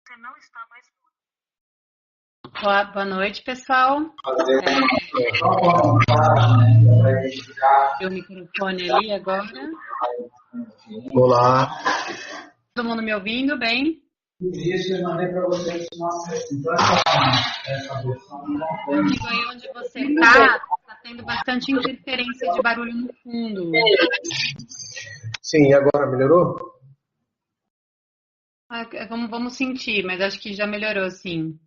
Você não está mais. Boa noite, pessoal. O microfone ali agora. Olá. Todo mundo me ouvindo bem? Isso, eu mandei para vocês Rodrigo, aí onde você está tendo bastante interferência de barulho no fundo. Sim, e agora melhorou? Vamos sentir, mas acho que já melhorou, sim.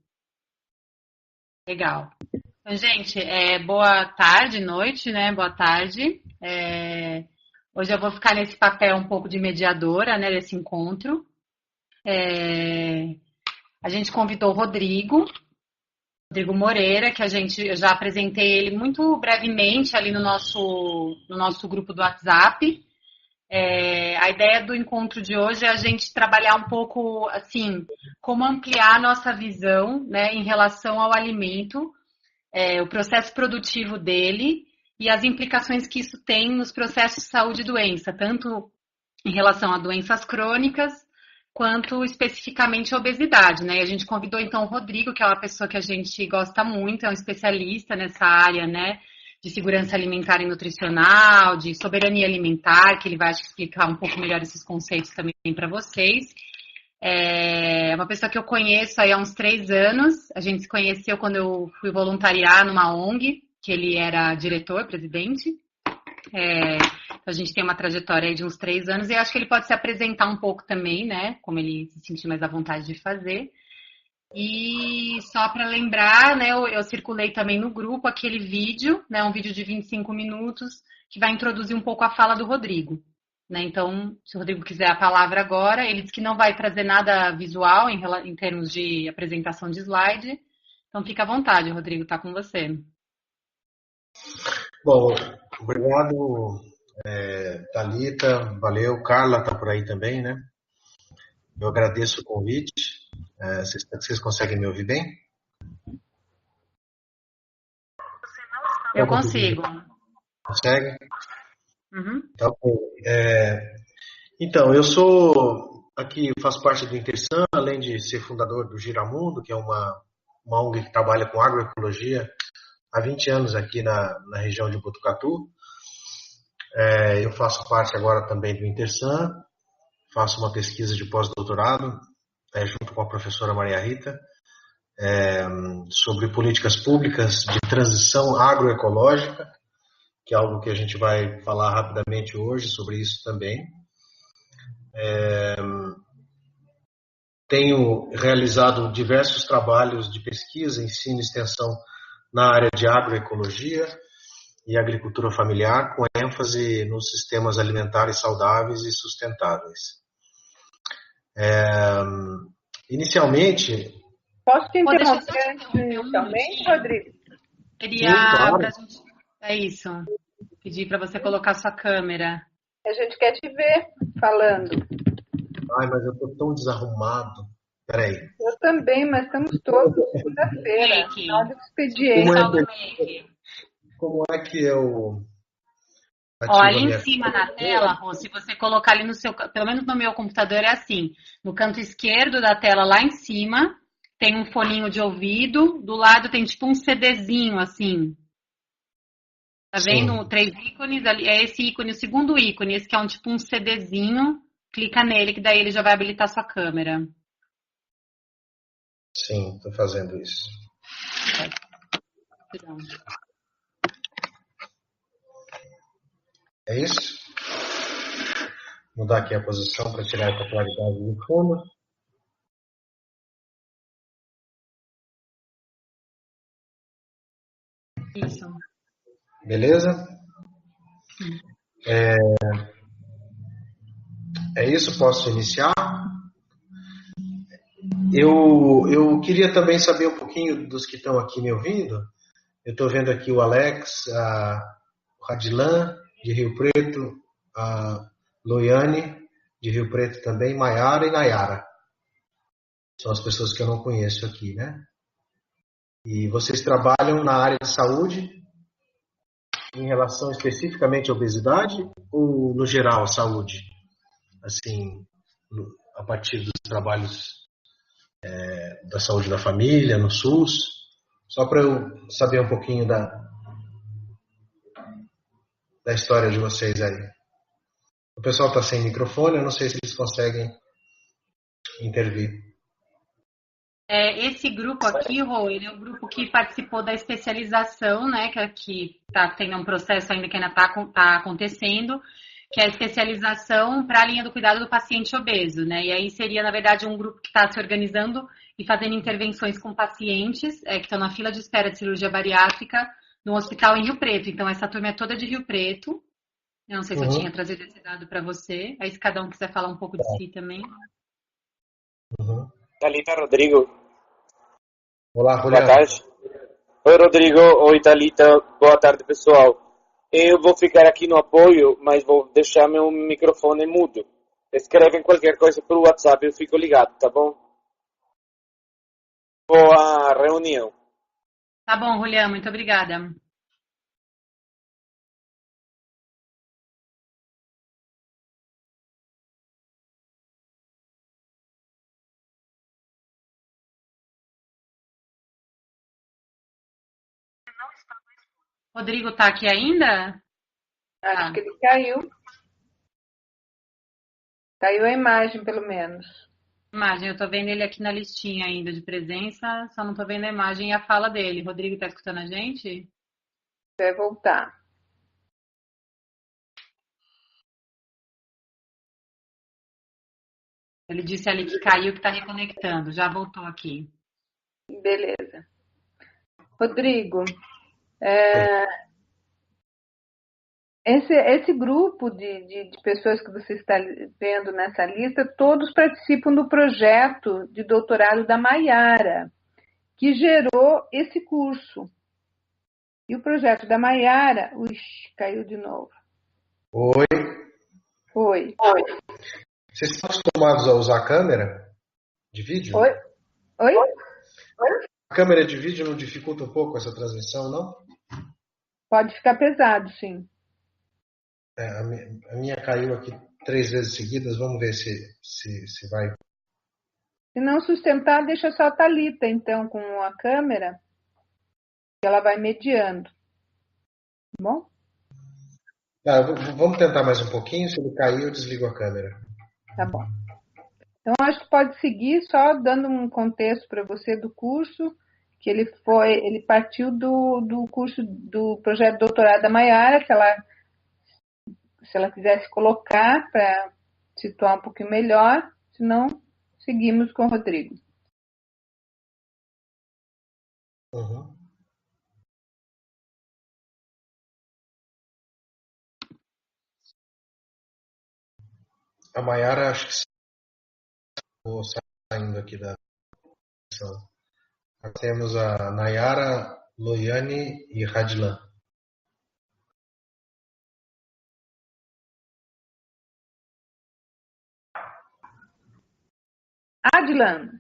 Legal. Então, gente, boa tarde, noite, né? Boa tarde. Hoje eu vou ficar nesse papel um pouco de mediadora, né, desse encontro. A gente convidou o Rodrigo Moreira, que eu já apresentei ele muito brevemente ali no nosso grupo do WhatsApp. A ideia do encontro de hoje é a gente trabalhar um pouco, assim, como ampliar a nossa visão, né, em relação ao alimento, o processo produtivo dele e as implicações que isso tem nos processos de saúde e doença, tanto em relação a doenças crônicas, quanto especificamente a obesidade, né? E a gente convidou então o Rodrigo, que é uma pessoa que a gente gosta muito, é um especialista nessa área, né? De segurança alimentar e nutricional, de soberania alimentar, que ele vai explicar um pouco melhor esses conceitos também para vocês. É uma pessoa que eu conheço aí há uns 3 anos. A gente se conheceu quando eu fui voluntariar numa ONG, que ele era diretor, presidente. A gente tem uma trajetória aí de uns 3 anos e acho que ele pode se apresentar um pouco também, né? Como ele se sentir mais à vontade de fazer. E só para lembrar, né, eu circulei também no grupo aquele vídeo, né, um vídeo de 25 minutos, que vai introduzir um pouco a fala do Rodrigo. Né? Então, se o Rodrigo quiser a palavra agora, ele disse que não vai trazer nada visual em termos de apresentação de slide. Então, fica à vontade, Rodrigo, está com você. Bom, obrigado, Thalita, valeu. Carla está por aí também, né? Eu agradeço o convite. Vocês conseguem me ouvir bem? Eu consigo. Consegue? Uhum. Tá bom. Então, eu sou aqui, faço parte do Intersan, além de ser fundador do Giramundo, que é uma ONG que trabalha com agroecologia há 20 anos aqui na região de Botucatu. Eu faço parte agora também do Intersan, faço uma pesquisa de pós-doutorado, junto com a professora Maria Rita, sobre políticas públicas de transição agroecológica, que é algo que a gente vai falar rapidamente hoje sobre isso também. Tenho realizado diversos trabalhos de pesquisa, ensino e extensão na área de agroecologia e agricultura familiar, com ênfase nos sistemas alimentares saudáveis e sustentáveis. Inicialmente... Posso te interromper inicialmente, Rodrigo? Queria, claro. É isso, pedir para você colocar sua câmera. A gente quer te ver falando. Ai, mas eu estou tão desarrumado. Peraí. Eu também, mas estamos todos segunda-feira, final do expediente. Como é que eu... Ali em cima na tela, Rô, se você colocar ali no seu... Pelo menos no meu computador é assim. No canto esquerdo da tela, lá em cima, tem um foninho de ouvido. Do lado tem tipo um CDzinho, assim. Tá vendo? 3 ícones ali. É esse ícone, o segundo ícone. Esse que é tipo um CDzinho. Clica nele, que daí ele já vai habilitar sua câmera. Sim, estou fazendo isso. É isso? Mudar aqui a posição para tirar essa claridade do fundo. Isso. Beleza? É isso? Posso iniciar? Eu queria também saber um pouquinho dos que estão aqui me ouvindo. Eu estou vendo aqui o Alex, o Radilan, de Rio Preto, a Loiane, de Rio Preto também, Maiara e Nayara. São as pessoas que eu não conheço aqui, né? E vocês trabalham na área de saúde em relação especificamente à obesidade ou no geral saúde? Assim, a partir dos trabalhos da saúde da família, no SUS? Só para eu saber um pouquinho da história de vocês aí. O pessoal está sem microfone, eu não sei se eles conseguem intervir. Esse grupo aqui, Rô, ele é um grupo que participou da especialização, né, que está tendo um processo ainda que ainda está acontecendo, que é a especialização para a linha do cuidado do paciente obeso, né? E aí seria, na verdade, um grupo que está se organizando e fazendo intervenções com pacientes que estão na fila de espera de cirurgia bariátrica no hospital em Rio Preto. Então, essa turma é toda de Rio Preto. Eu não sei se eu tinha trazido esse dado para você. Aí, se cada um quiser falar um pouco de si também. Thalita, Rodrigo. Olá, Boa tarde. Oi, Rodrigo. Oi, Thalita. Boa tarde, pessoal. Eu vou ficar aqui no apoio, mas vou deixar meu microfone mudo. Escrevem qualquer coisa pelo WhatsApp, eu fico ligado, tá bom? Boa reunião. Tá bom, Julião, muito obrigada. Rodrigo tá aqui ainda? Acho que ele caiu. Caiu a imagem, pelo menos. Imagem, eu tô vendo ele aqui na listinha ainda de presença, só não tô vendo a imagem e a fala dele. Rodrigo, tá escutando a gente? Vai voltar. Ele disse ali que caiu, que tá reconectando. Já voltou aqui. Beleza. Rodrigo, esse grupo de pessoas que você está vendo nessa lista, todos participam do projeto de doutorado da Maiara, que gerou esse curso. E o projeto da Maiara... caiu de novo. Oi. Oi. Vocês estão acostumados a usar a câmera de vídeo? Oi? A câmera de vídeo não dificulta um pouco essa transmissão, não? Pode ficar pesado, sim. A minha caiu aqui 3 vezes seguidas, vamos ver se vai. Se não sustentar, deixa só a Thalita, então, com a câmera, que ela vai mediando. Tá bom? Vamos tentar mais um pouquinho, se ele cair eu desligo a câmera. Tá bom. Então, acho que pode seguir só dando um contexto para você do curso, que ele partiu do curso do projeto de doutorado da Maiara, que se ela quisesse colocar para situar um pouquinho melhor, senão seguimos com o Rodrigo. A Maiara, acho que estou saindo aqui da sessão. Temos a Nayara, Loiane e Radilan. Adilan.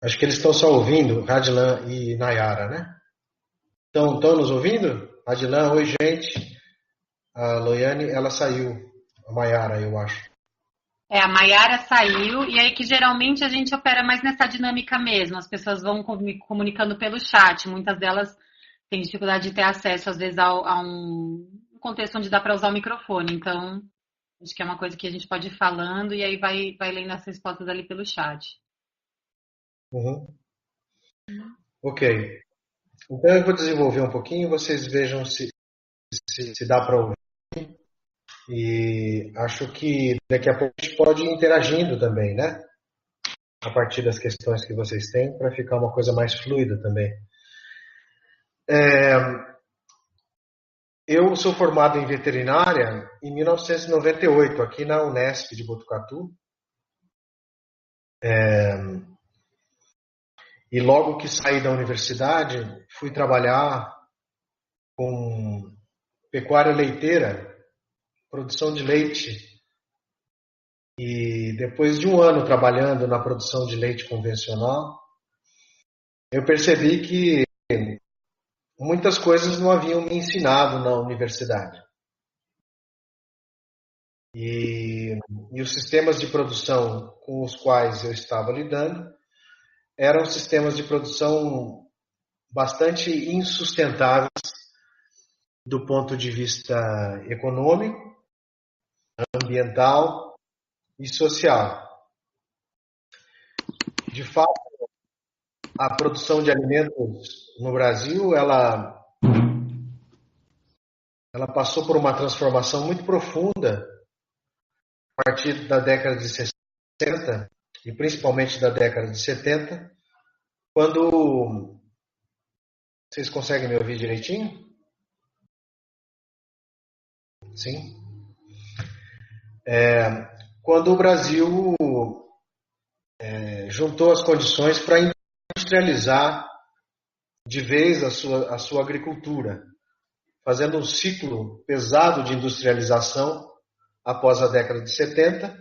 Acho que eles estão só ouvindo, Radilan e Nayara, né? Estão nos ouvindo? Radilan, oi, gente. A Loiane, ela saiu. A Maiara, eu acho. A Maiara saiu, e aí que geralmente a gente opera mais nessa dinâmica mesmo. As pessoas vão comunicando pelo chat. Muitas delas têm dificuldade de ter acesso, às vezes, a um contexto onde dá para usar o microfone. Então, Acho que é uma coisa que a gente pode ir falando e aí vai lendo as respostas ali pelo chat. Uhum. Ok. Então eu vou desenvolver um pouquinho, vocês vejam se dá para ouvir. E acho que daqui a pouco a gente pode ir interagindo também, né? A partir das questões que vocês têm, para ficar uma coisa mais fluida também. Eu sou formado em veterinária em 1998, aqui na Unesp de Botucatu. E logo que saí da universidade, fui trabalhar com pecuária leiteira, produção de leite. E depois de um ano trabalhando na produção de leite convencional, eu percebi que muitas coisas não haviam me ensinado na universidade. E os sistemas de produção com os quais eu estava lidando eram sistemas de produção bastante insustentáveis do ponto de vista econômico, ambiental e social. De fato, a produção de alimentos no Brasil, ela passou por uma transformação muito profunda a partir da década de 60 e principalmente da década de 70, quando... Vocês conseguem me ouvir direitinho? Sim. Quando o Brasil juntou as condições para industrializar de vez a sua agricultura, fazendo um ciclo pesado de industrialização após a década de 70,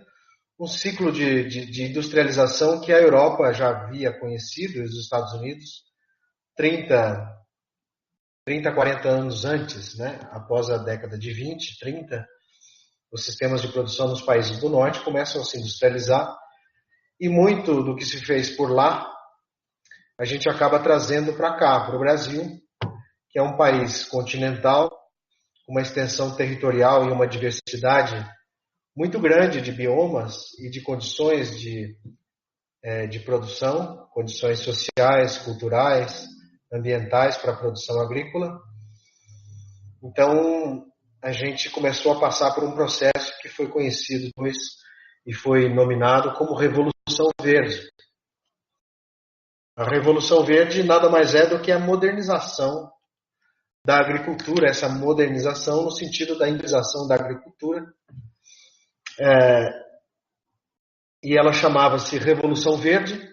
um ciclo de industrialização que a Europa já havia conhecido, e os Estados Unidos, 30, 40 anos antes, né? Após a década de 20, 30, os sistemas de produção nos países do norte começam a se industrializar e muito do que se fez por lá a gente acaba trazendo para cá, para o Brasil, que é um país continental, com uma extensão territorial e uma diversidade muito grande de biomas e de condições de produção, condições sociais, culturais, ambientais para a produção agrícola. Então, a gente começou a passar por um processo que foi conhecido depois e foi nominado como Revolução Verde. A Revolução Verde nada mais é do que a modernização da agricultura, essa modernização no sentido da industrialização da agricultura. E ela chamava-se Revolução Verde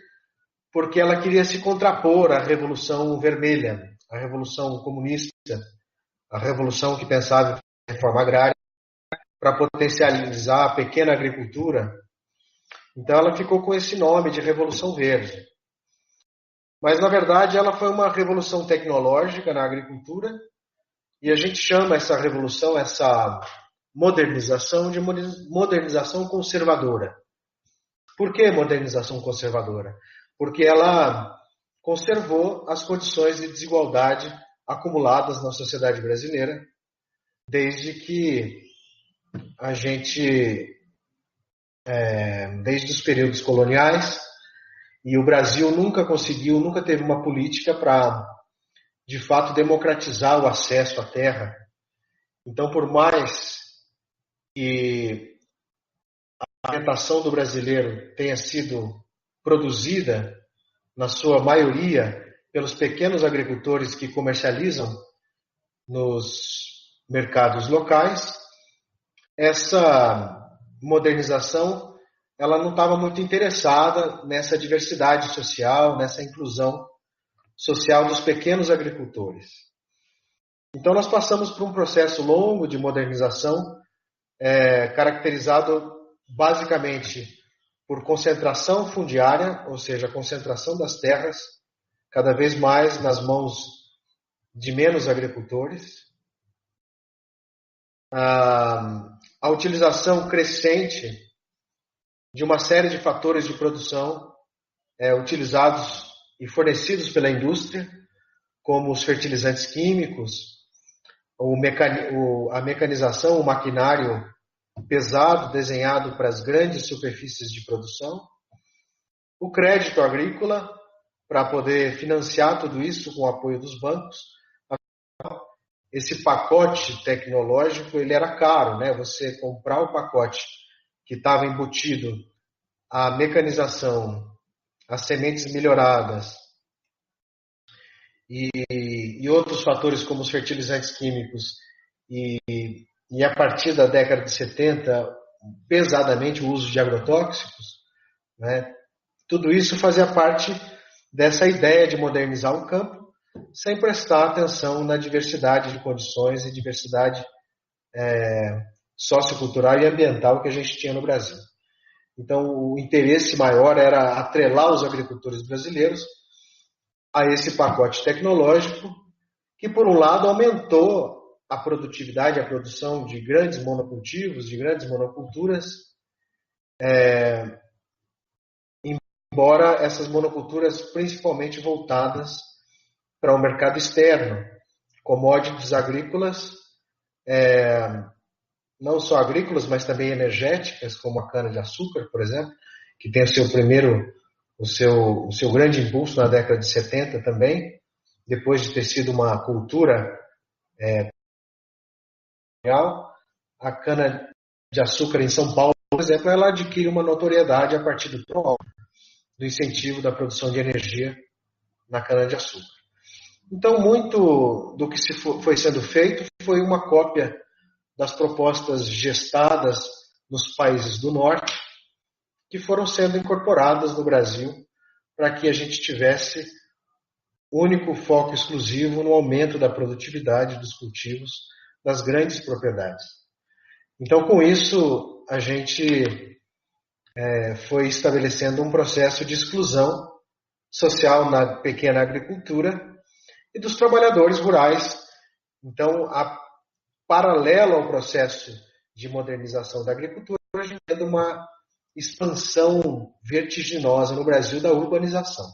porque ela queria se contrapor à Revolução Vermelha, à Revolução Comunista, a revolução que pensava em reforma agrária para potencializar a pequena agricultura. Então ela ficou com esse nome de Revolução Verde. Mas, na verdade, ela foi uma revolução tecnológica na agricultura e a gente chama essa revolução, essa modernização, de modernização conservadora. Por que modernização conservadora? Porque ela conservou as condições de desigualdade acumuladas na sociedade brasileira desde que a gente, desde os períodos coloniais, e o Brasil nunca teve uma política para, de fato, democratizar o acesso à terra. Então, por mais que a alimentação do brasileiro tenha sido produzida, na sua maioria, pelos pequenos agricultores que comercializam nos mercados locais, essa modernização ela não estava muito interessada nessa diversidade social, nessa inclusão social dos pequenos agricultores. Então nós passamos por um processo longo de modernização, caracterizado basicamente por concentração fundiária, ou seja, concentração das terras cada vez mais nas mãos de menos agricultores, a utilização crescente de uma série de fatores de produção utilizados e fornecidos pela indústria, como os fertilizantes químicos, a mecanização, o maquinário pesado desenhado para as grandes superfícies de produção, o crédito agrícola para poder financiar tudo isso com o apoio dos bancos. Esse pacote tecnológico ele era caro, né? Você comprar o pacote que estava embutido a mecanização, as sementes melhoradas e outros fatores como os fertilizantes químicos e a partir da década de 70 pesadamente o uso de agrotóxicos, né? Tudo isso fazia parte dessa ideia de modernizar o campo sem prestar atenção na diversidade de condições e diversidade sociocultural e ambiental que a gente tinha no Brasil. Então, o interesse maior era atrelar os agricultores brasileiros a esse pacote tecnológico que, por um lado, aumentou a produtividade, a produção de grandes monocultivos, de grandes monoculturas, embora essas monoculturas principalmente voltadas para o mercado externo, commodities agrícolas, não só agrícolas, mas também energéticas, como a cana-de-açúcar, por exemplo, que tem o seu grande impulso na década de 70 também, depois de ter sido uma cultura real. A cana-de-açúcar em São Paulo, por exemplo, ela adquire uma notoriedade a partir do incentivo da produção de energia na cana-de-açúcar. Então, muito do que foi sendo feito foi uma cópia das propostas gestadas nos países do norte, que foram sendo incorporadas no Brasil para que a gente tivesse único foco exclusivo no aumento da produtividade dos cultivos das grandes propriedades. Então, com isso, a gente foi estabelecendo um processo de exclusão social na pequena agricultura e dos trabalhadores rurais. Então, paralelo ao processo de modernização da agricultura, a gente tem uma expansão vertiginosa no Brasil da urbanização.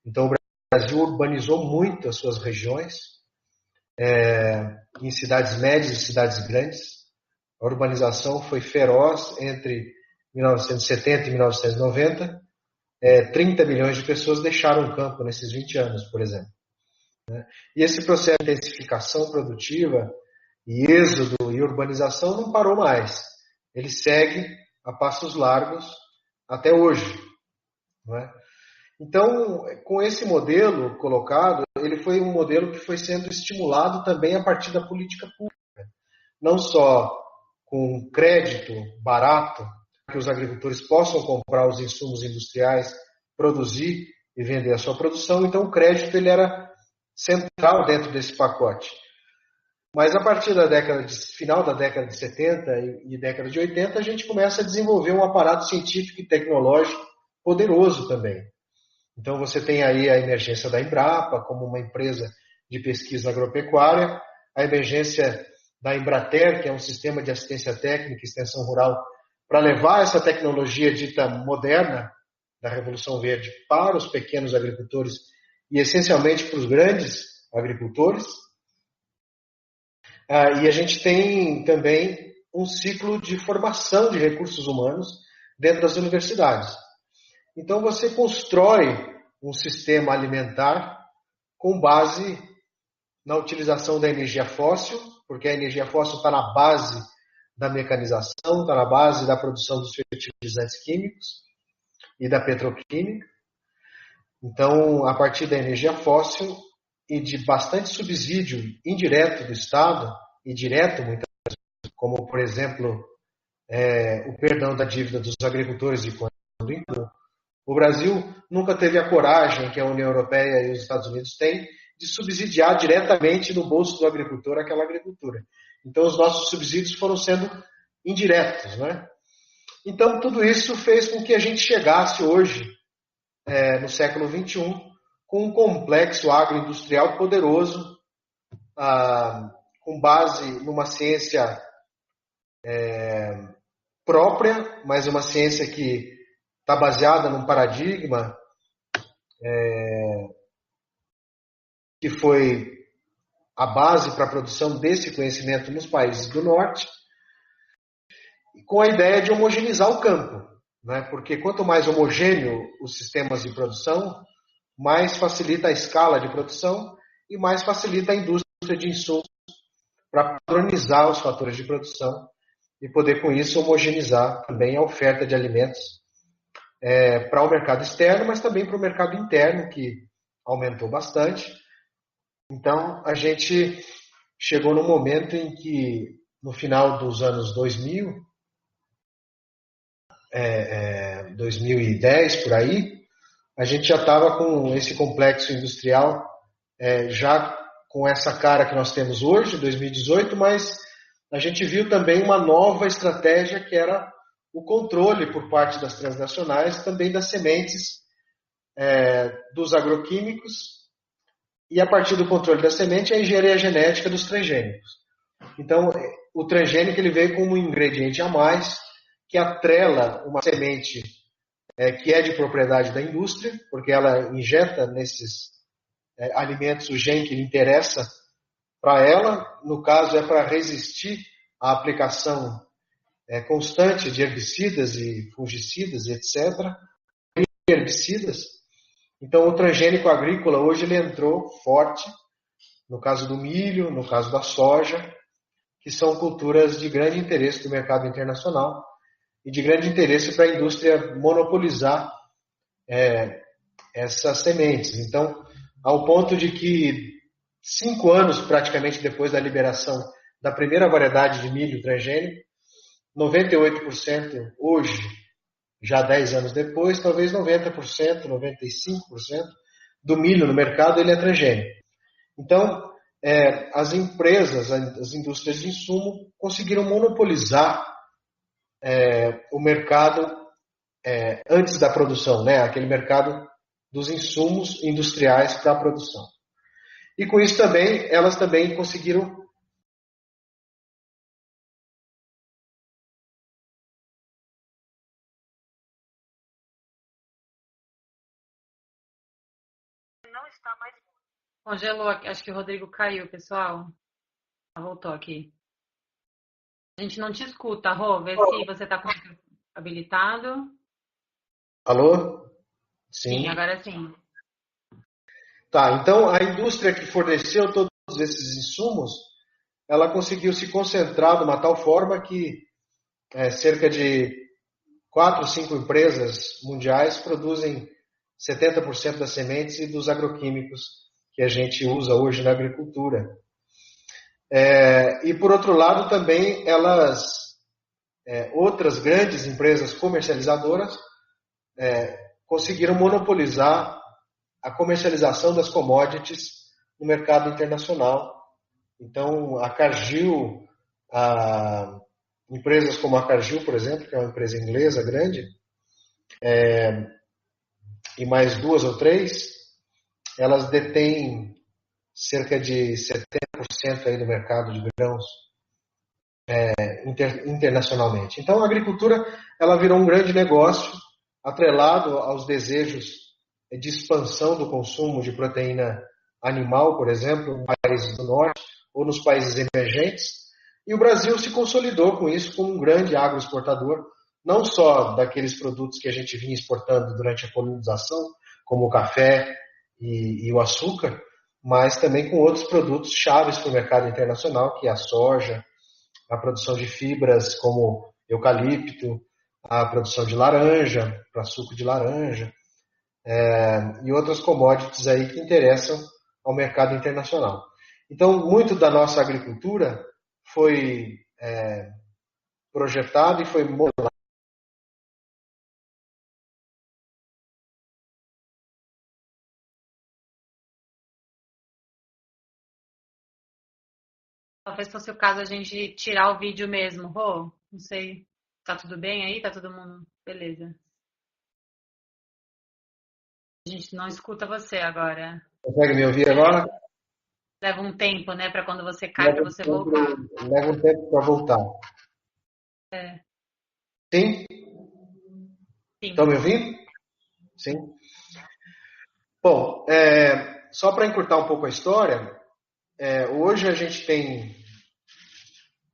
Então, o Brasil urbanizou muito as suas regiões, em cidades médias e cidades grandes. A urbanização foi feroz entre 1970 e 1990. 30 milhões de pessoas deixaram o campo nesses 20 anos, por exemplo. E esse processo de intensificação produtiva e êxodo e urbanização não parou mais. Ele segue a passos largos até hoje. Não é? Então, com esse modelo colocado, ele foi um modelo que foi sendo estimulado também a partir da política pública. Não só com crédito barato, para que os agricultores possam comprar os insumos industriais, produzir e vender a sua produção. Então, o crédito ele era central dentro desse pacote. Mas a partir da final da década de 70 e década de 80, a gente começa a desenvolver um aparato científico e tecnológico poderoso também. Então você tem aí a emergência da Embrapa como uma empresa de pesquisa agropecuária, a emergência da Embrater, que é um sistema de assistência técnica e extensão rural, para levar essa tecnologia dita moderna da Revolução Verde para os pequenos agricultores e essencialmente para os grandes agricultores. E a gente tem também um ciclo de formação de recursos humanos dentro das universidades. Então você constrói um sistema alimentar com base na utilização da energia fóssil, porque a energia fóssil está na base da mecanização, está na base da produção dos fertilizantes químicos e da petroquímica. Então, a partir da energia fóssil e de bastante subsídio indireto do Estado, e direto, muitas vezes, como, por exemplo, o perdão da dívida dos agricultores de quando em quando, o Brasil nunca teve a coragem que a União Europeia e os Estados Unidos têm de subsidiar diretamente no bolso do agricultor aquela agricultura. Então, os nossos subsídios foram sendo indiretos, né? Então, tudo isso fez com que a gente chegasse hoje, no século XXI, com um complexo agroindustrial poderoso, com base numa ciência própria, mas uma ciência que está baseada num paradigma que foi a base para a produção desse conhecimento nos países do norte. com a ideia de homogeneizar o campo, né? Porque quanto mais homogêneo os sistemas de produção, mais facilita a escala de produção e mais facilita a indústria de insumos para padronizar os fatores de produção e poder, com isso, homogeneizar também a oferta de alimentos para o mercado externo, mas também para o mercado interno, que aumentou bastante. Então, a gente chegou no momento em que, no final dos anos 2000, 2010, por aí, a gente já estava com esse complexo industrial já com essa cara que nós temos hoje, 2018, mas a gente viu também uma nova estratégia que era o controle por parte das transnacionais também das sementes dos agroquímicos e a partir do controle da semente a engenharia genética dos transgênicos. Então, o transgênico ele veio como um ingrediente a mais que atrela uma semente que é de propriedade da indústria, porque ela injeta nesses alimentos o gene que lhe interessa para ela, no caso é para resistir à aplicação constante de herbicidas e fungicidas, etc., herbicidas. Então o transgênico agrícola hoje ele entrou forte, no caso do milho, no caso da soja, que são culturas de grande interesse do mercado internacional e de grande interesse para a indústria monopolizar essas sementes. Então, ao ponto de que 5 anos praticamente depois da liberação da primeira variedade de milho transgênico, 98% hoje, já 10 anos depois, talvez 90%, 95% do milho no mercado ele é transgênico. Então, as empresas, as indústrias de insumo conseguiram monopolizar o mercado antes da produção, né? Aquele mercado dos insumos industriais para a produção. E com isso também, elas também conseguiram Não está mais. Congelou, acho que o Rodrigo caiu, pessoal. Voltou aqui. A gente não te escuta, Rô. Vê se você está com o microfone habilitado. Alô? Sim, agora sim. Tá, então a indústria que forneceu todos esses insumos, ela conseguiu se concentrar de uma tal forma que cerca de 4 ou 5 empresas mundiais produzem 70% das sementes e dos agroquímicos que a gente usa hoje na agricultura. E por outro lado também outras grandes empresas comercializadoras conseguiram monopolizar a comercialização das commodities no mercado internacional. Então, a Cargill, empresas como a Cargill, por exemplo, que é uma empresa inglesa grande, e mais 2 ou 3, elas detêm cerca de 70% aí do mercado de grãos internacionalmente. Então, a agricultura ela virou um grande negócio atrelado aos desejos de expansão do consumo de proteína animal, por exemplo, no países do norte ou nos países emergentes. E o Brasil se consolidou com isso como um grande agroexportador, não só daqueles produtos que a gente vinha exportando durante a colonização, como o café e o açúcar, mas também com outros produtos chaves para o mercado internacional, que é a soja, a produção de fibras como eucalipto, a produção de laranja, para suco de laranja, e outras commodities aí que interessam ao mercado internacional. Então, muito da nossa agricultura foi projetado e foi modelado. Talvez fosse o caso a gente tirar o vídeo mesmo, Rô. Não sei. Tá tudo bem aí? Tá todo mundo? Beleza. A gente não escuta você agora. Consegue me ouvir agora? Leva um tempo, né, para quando você cai, para você voltar. Leva um tempo para voltar. Sim? Sim. Estão me ouvindo? Sim. Bom, só para encurtar um pouco a história, hoje a gente tem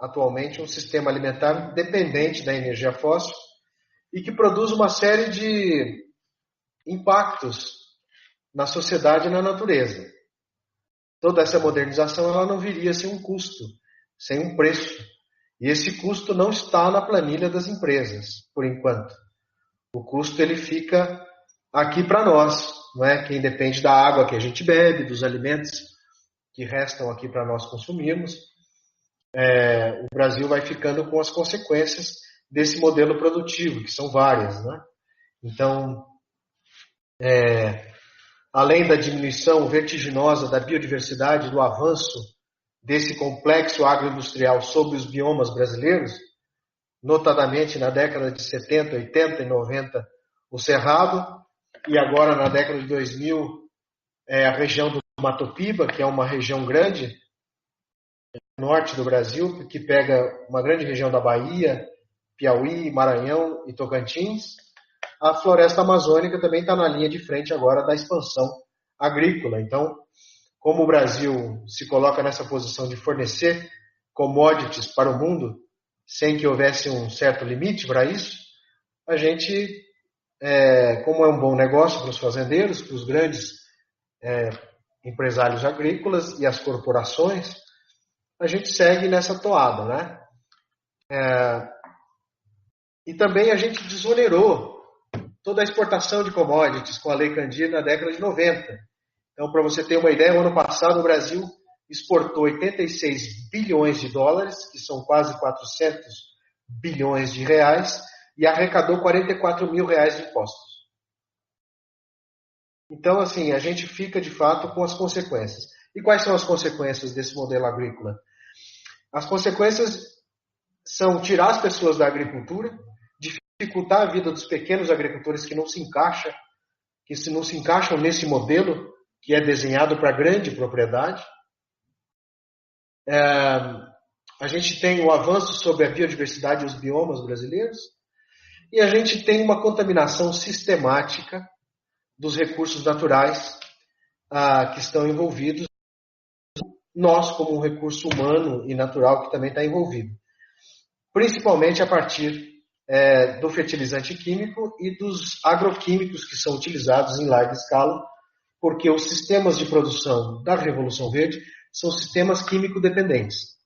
atualmente um sistema alimentar dependente da energia fóssil e que produz uma série de impactos na sociedade e na natureza. Toda essa modernização ela não viria sem um custo, sem um preço. E esse custo não está na planilha das empresas, por enquanto. O custo ele fica aqui para nós, não é? Quem depende da água que a gente bebe, dos alimentos que restam aqui para nós consumirmos. O Brasil vai ficando com as consequências desse modelo produtivo, que são várias, né? Então, além da diminuição vertiginosa da biodiversidade, do avanço desse complexo agroindustrial sobre os biomas brasileiros, notadamente na década de 70, 80 e 90, o Cerrado, e agora na década de 2000, a região do Mato Piba, que é uma região grande, norte do Brasil, que pega uma grande região da Bahia, Piauí, Maranhão e Tocantins. A floresta amazônica também está na linha de frente agora da expansão agrícola. Então, como o Brasil se coloca nessa posição de fornecer commodities para o mundo, sem que houvesse um certo limite para isso, a gente, como é um bom negócio para os fazendeiros, para os grandes empresários agrícolas e as corporações, a gente segue nessa toada, né? E também a gente desonerou toda a exportação de commodities com a Lei Candir na década de 90. Então, para você ter uma ideia, no ano passado o Brasil exportou 86 bilhões de dólares, que são quase 400 bilhões de reais, e arrecadou 44 mil reais de impostos. Então, assim, a gente fica, de fato, com as consequências. E quais são as consequências desse modelo agrícola? As consequências são tirar as pessoas da agricultura, dificultar a vida dos pequenos agricultores que não se encaixam nesse modelo que é desenhado para grande propriedade. A gente tem o avanço sobre a biodiversidade e os biomas brasileiros, e a gente tem uma contaminação sistemática dos recursos naturais que estão envolvidos, nós como um recurso humano e natural que também está envolvido, principalmente a partir do fertilizante químico e dos agroquímicos que são utilizados em larga escala, porque os sistemas de produção da Revolução Verde são sistemas químico-dependentes.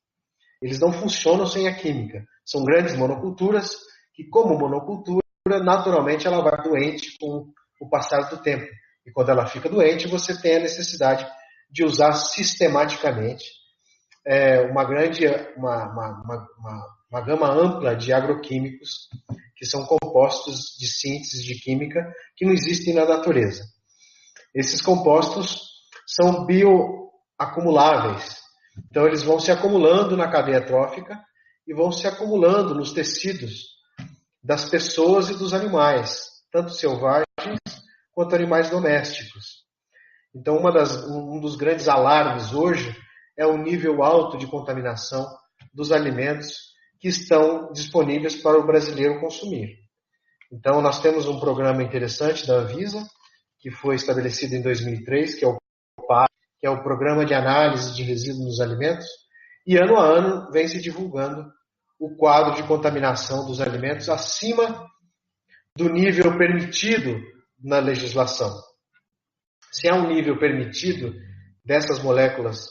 Eles não funcionam sem a química. São grandes monoculturas que, como monocultura, naturalmente ela vai doente com o passar do tempo. E quando ela fica doente, você tem a necessidade de usar sistematicamente uma gama ampla de agroquímicos, que são compostos de síntese de química que não existem na natureza. Esses compostos são bioacumuláveis. Então, eles vão se acumulando na cadeia trófica e vão se acumulando nos tecidos das pessoas e dos animais, tanto selvagens quanto animais domésticos. Então, um dos grandes alarmes hoje é o nível alto de contaminação dos alimentos que estão disponíveis para o brasileiro consumir. Então, nós temos um programa interessante da Anvisa, que foi estabelecido em 2003, que é o PAR, que é o Programa de Análise de Resíduos nos Alimentos, e ano a ano vem se divulgando o quadro de contaminação dos alimentos acima do nível permitido na legislação. Se há um nível permitido dessas moléculas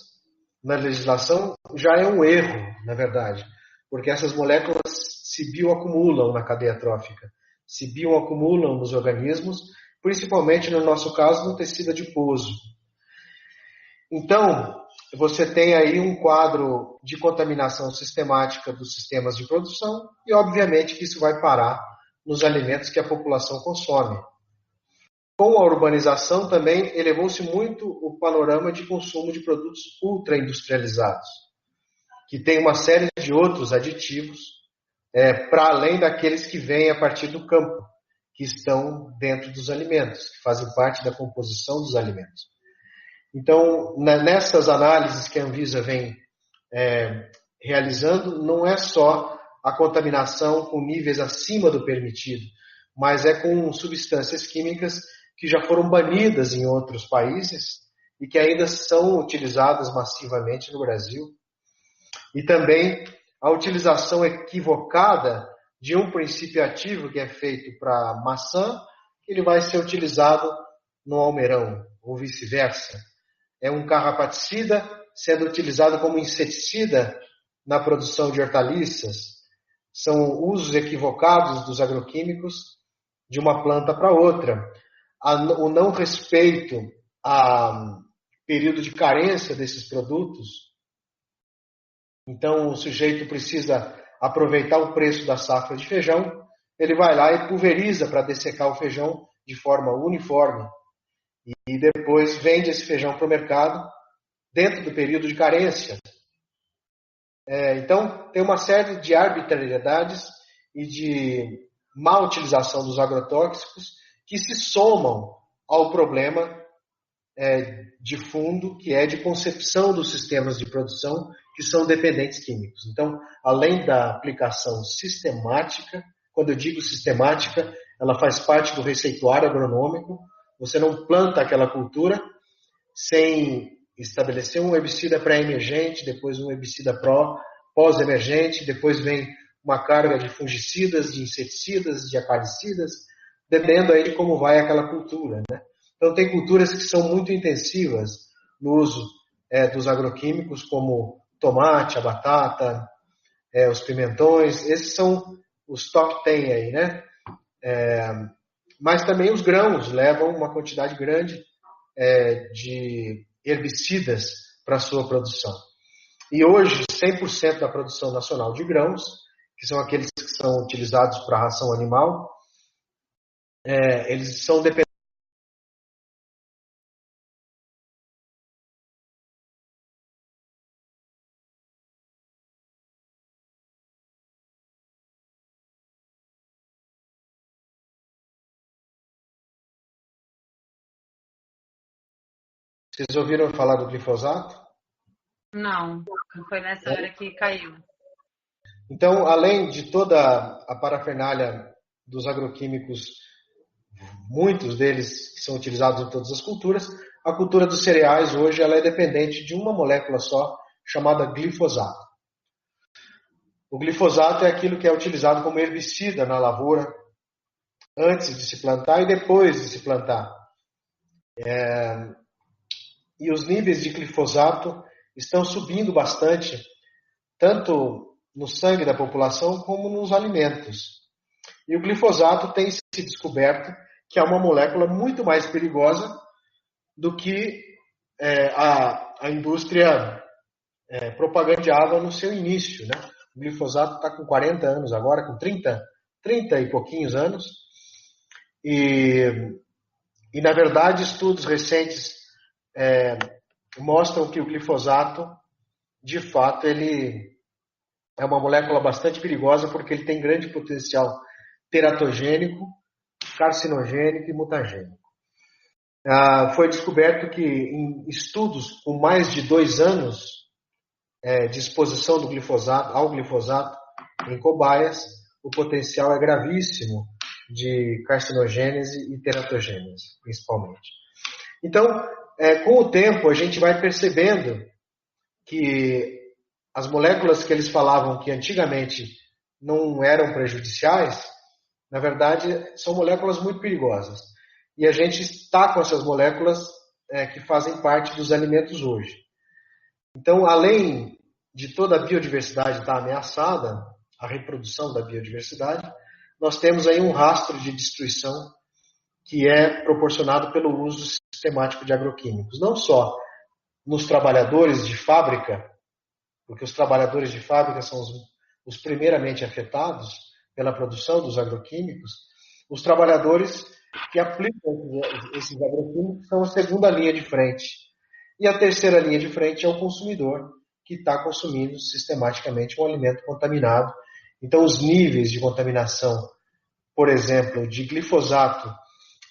na legislação, já é um erro, na verdade, porque essas moléculas se bioacumulam na cadeia trófica, se bioacumulam nos organismos, principalmente, no nosso caso, no tecido adiposo. Então, você tem aí um quadro de contaminação sistemática dos sistemas de produção e, obviamente, que isso vai parar nos alimentos que a população consome. Com a urbanização também elevou-se muito o panorama de consumo de produtos ultra-industrializados, que tem uma série de outros aditivos, para além daqueles que vêm a partir do campo, que estão dentro dos alimentos, que fazem parte da composição dos alimentos. Então, nessas análises que a Anvisa vem realizando, não é só a contaminação com níveis acima do permitido, mas é com substâncias químicas que já foram banidas em outros países e que ainda são utilizadas massivamente no Brasil. E também a utilização equivocada de um princípio ativo que é feito para maçã, ele vai ser utilizado no almeirão, ou vice-versa. É um carrapaticida sendo utilizado como inseticida na produção de hortaliças. São usos equivocados dos agroquímicos de uma planta para outra. O não respeito a período de carência desses produtos. Então, o sujeito precisa aproveitar o preço da safra de feijão, ele vai lá e pulveriza para dessecar o feijão de forma uniforme. E depois vende esse feijão para o mercado dentro do período de carência. Então, tem uma série de arbitrariedades e de má utilização dos agrotóxicos que se somam ao problema de fundo, que é de concepção dos sistemas de produção que são dependentes químicos. Então, além da aplicação sistemática, quando eu digo sistemática, ela faz parte do receituário agronômico. Você não planta aquela cultura sem estabelecer um herbicida pré-emergente, depois um herbicida pós-emergente, depois vem uma carga de fungicidas, de inseticidas, de acaricidas, dependendo aí de como vai aquela cultura, né? Então, tem culturas que são muito intensivas no uso dos agroquímicos, como tomate, a batata, os pimentões. Esses são os top 10 aí, né? Mas também os grãos levam uma quantidade grande de herbicidas para a sua produção. E hoje, 100% da produção nacional de grãos, que são aqueles que são utilizados para ração animal, eles são dependentes. Vocês ouviram falar do glifosato? Não foi nessa hora que caiu. Então, além de toda a parafernália dos agroquímicos, muitos deles que são utilizados em todas as culturas, a cultura dos cereais hoje ela é dependente de uma molécula só, chamada glifosato. O glifosato é aquilo que é utilizado como herbicida na lavoura, antes de se plantar e depois de se plantar. E os níveis de glifosato estão subindo bastante, tanto no sangue da população como nos alimentos. E o glifosato tem se descoberto que é uma molécula muito mais perigosa do que a indústria propagandeava no seu início, né? O glifosato está com 40 anos agora, com 30 e pouquinhos anos. E na verdade, estudos recentes mostram que o glifosato, de fato, ele é uma molécula bastante perigosa porque ele tem grande potencial teratogênico, carcinogênico e mutagênico. Foi descoberto que em estudos com mais de 2 anos de exposição ao glifosato em cobaias, o potencial é gravíssimo de carcinogênese e teratogênese, principalmente. Então, com o tempo, a gente vai percebendo que as moléculas que eles falavam que antigamente não eram prejudiciais, na verdade, são moléculas muito perigosas. E a gente está com essas moléculas que fazem parte dos alimentos hoje. Então, além de toda a biodiversidade estar ameaçada, a reprodução da biodiversidade, nós temos aí um rastro de destruição que é proporcionado pelo uso sistemático de agroquímicos. Não só nos trabalhadores de fábrica, porque os trabalhadores de fábrica são os primeiramente afetados pela produção dos agroquímicos, os trabalhadores que aplicam esses agroquímicos são a segunda linha de frente. E a terceira linha de frente é o consumidor, que está consumindo sistematicamente um alimento contaminado. Então, os níveis de contaminação, por exemplo, de glifosato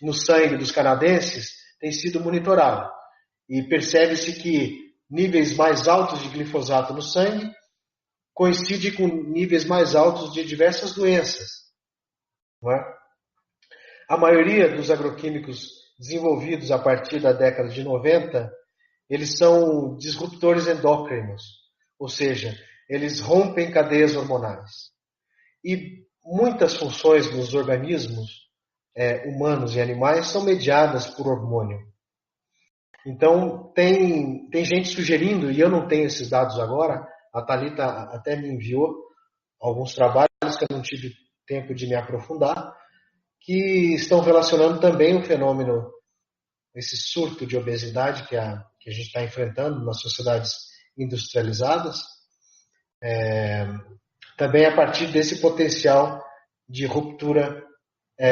no sangue dos canadenses, têm sido monitorados. E percebe-se que níveis mais altos de glifosato no sangue coincidem com níveis mais altos de diversas doenças. Não é? A maioria dos agroquímicos desenvolvidos a partir da década de 90, eles são disruptores endócrinos, ou seja, eles rompem cadeias hormonais. E muitas funções dos organismos humanos e animais são mediadas por hormônio. Então, tem gente sugerindo, e eu não tenho esses dados agora, a Thalita até me enviou alguns trabalhos que eu não tive tempo de me aprofundar, que estão relacionando também o fenômeno, esse surto de obesidade que a gente está enfrentando nas sociedades industrializadas, também a partir desse potencial de ruptura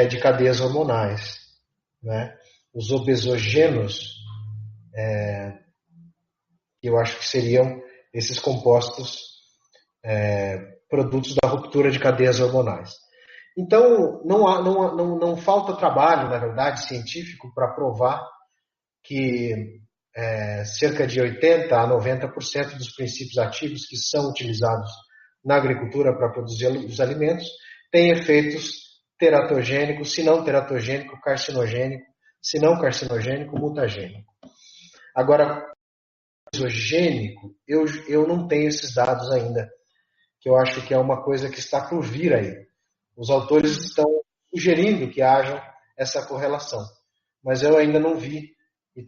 de cadeias hormonais, né? Os obesogenos, que eu acho que seriam esses compostos produtos da ruptura de cadeias hormonais. Então, não falta trabalho, na verdade, científico para provar que cerca de 80% a 90% dos princípios ativos que são utilizados na agricultura para produzir os alimentos têm efeitos teratogênico, se não teratogênico, carcinogênico, se não carcinogênico, mutagênico. Agora, exogênico, eu não tenho esses dados ainda, que eu acho que é uma coisa que está por vir aí. Os autores estão sugerindo que haja essa correlação, mas eu ainda não vi, e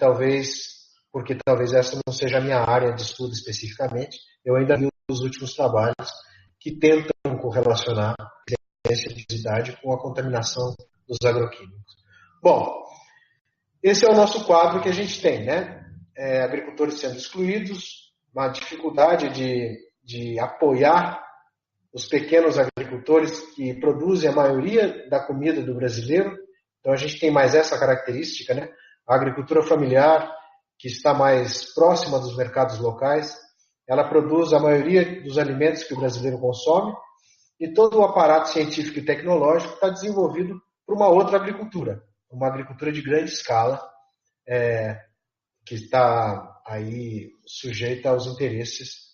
porque talvez essa não seja a minha área de estudo especificamente, eu ainda vi os últimos trabalhos que tentam correlacionar de obesidade com a contaminação dos agroquímicos. Bom, esse é o nosso quadro que a gente tem, né? Agricultores sendo excluídos, uma dificuldade de apoiar os pequenos agricultores que produzem a maioria da comida do brasileiro. Então a gente tem mais essa característica, né? A agricultura familiar, que está mais próxima dos mercados locais, ela produz a maioria dos alimentos que o brasileiro consome, e todo o aparato científico e tecnológico está desenvolvido para uma outra agricultura, uma agricultura de grande escala, que está aí sujeita aos interesses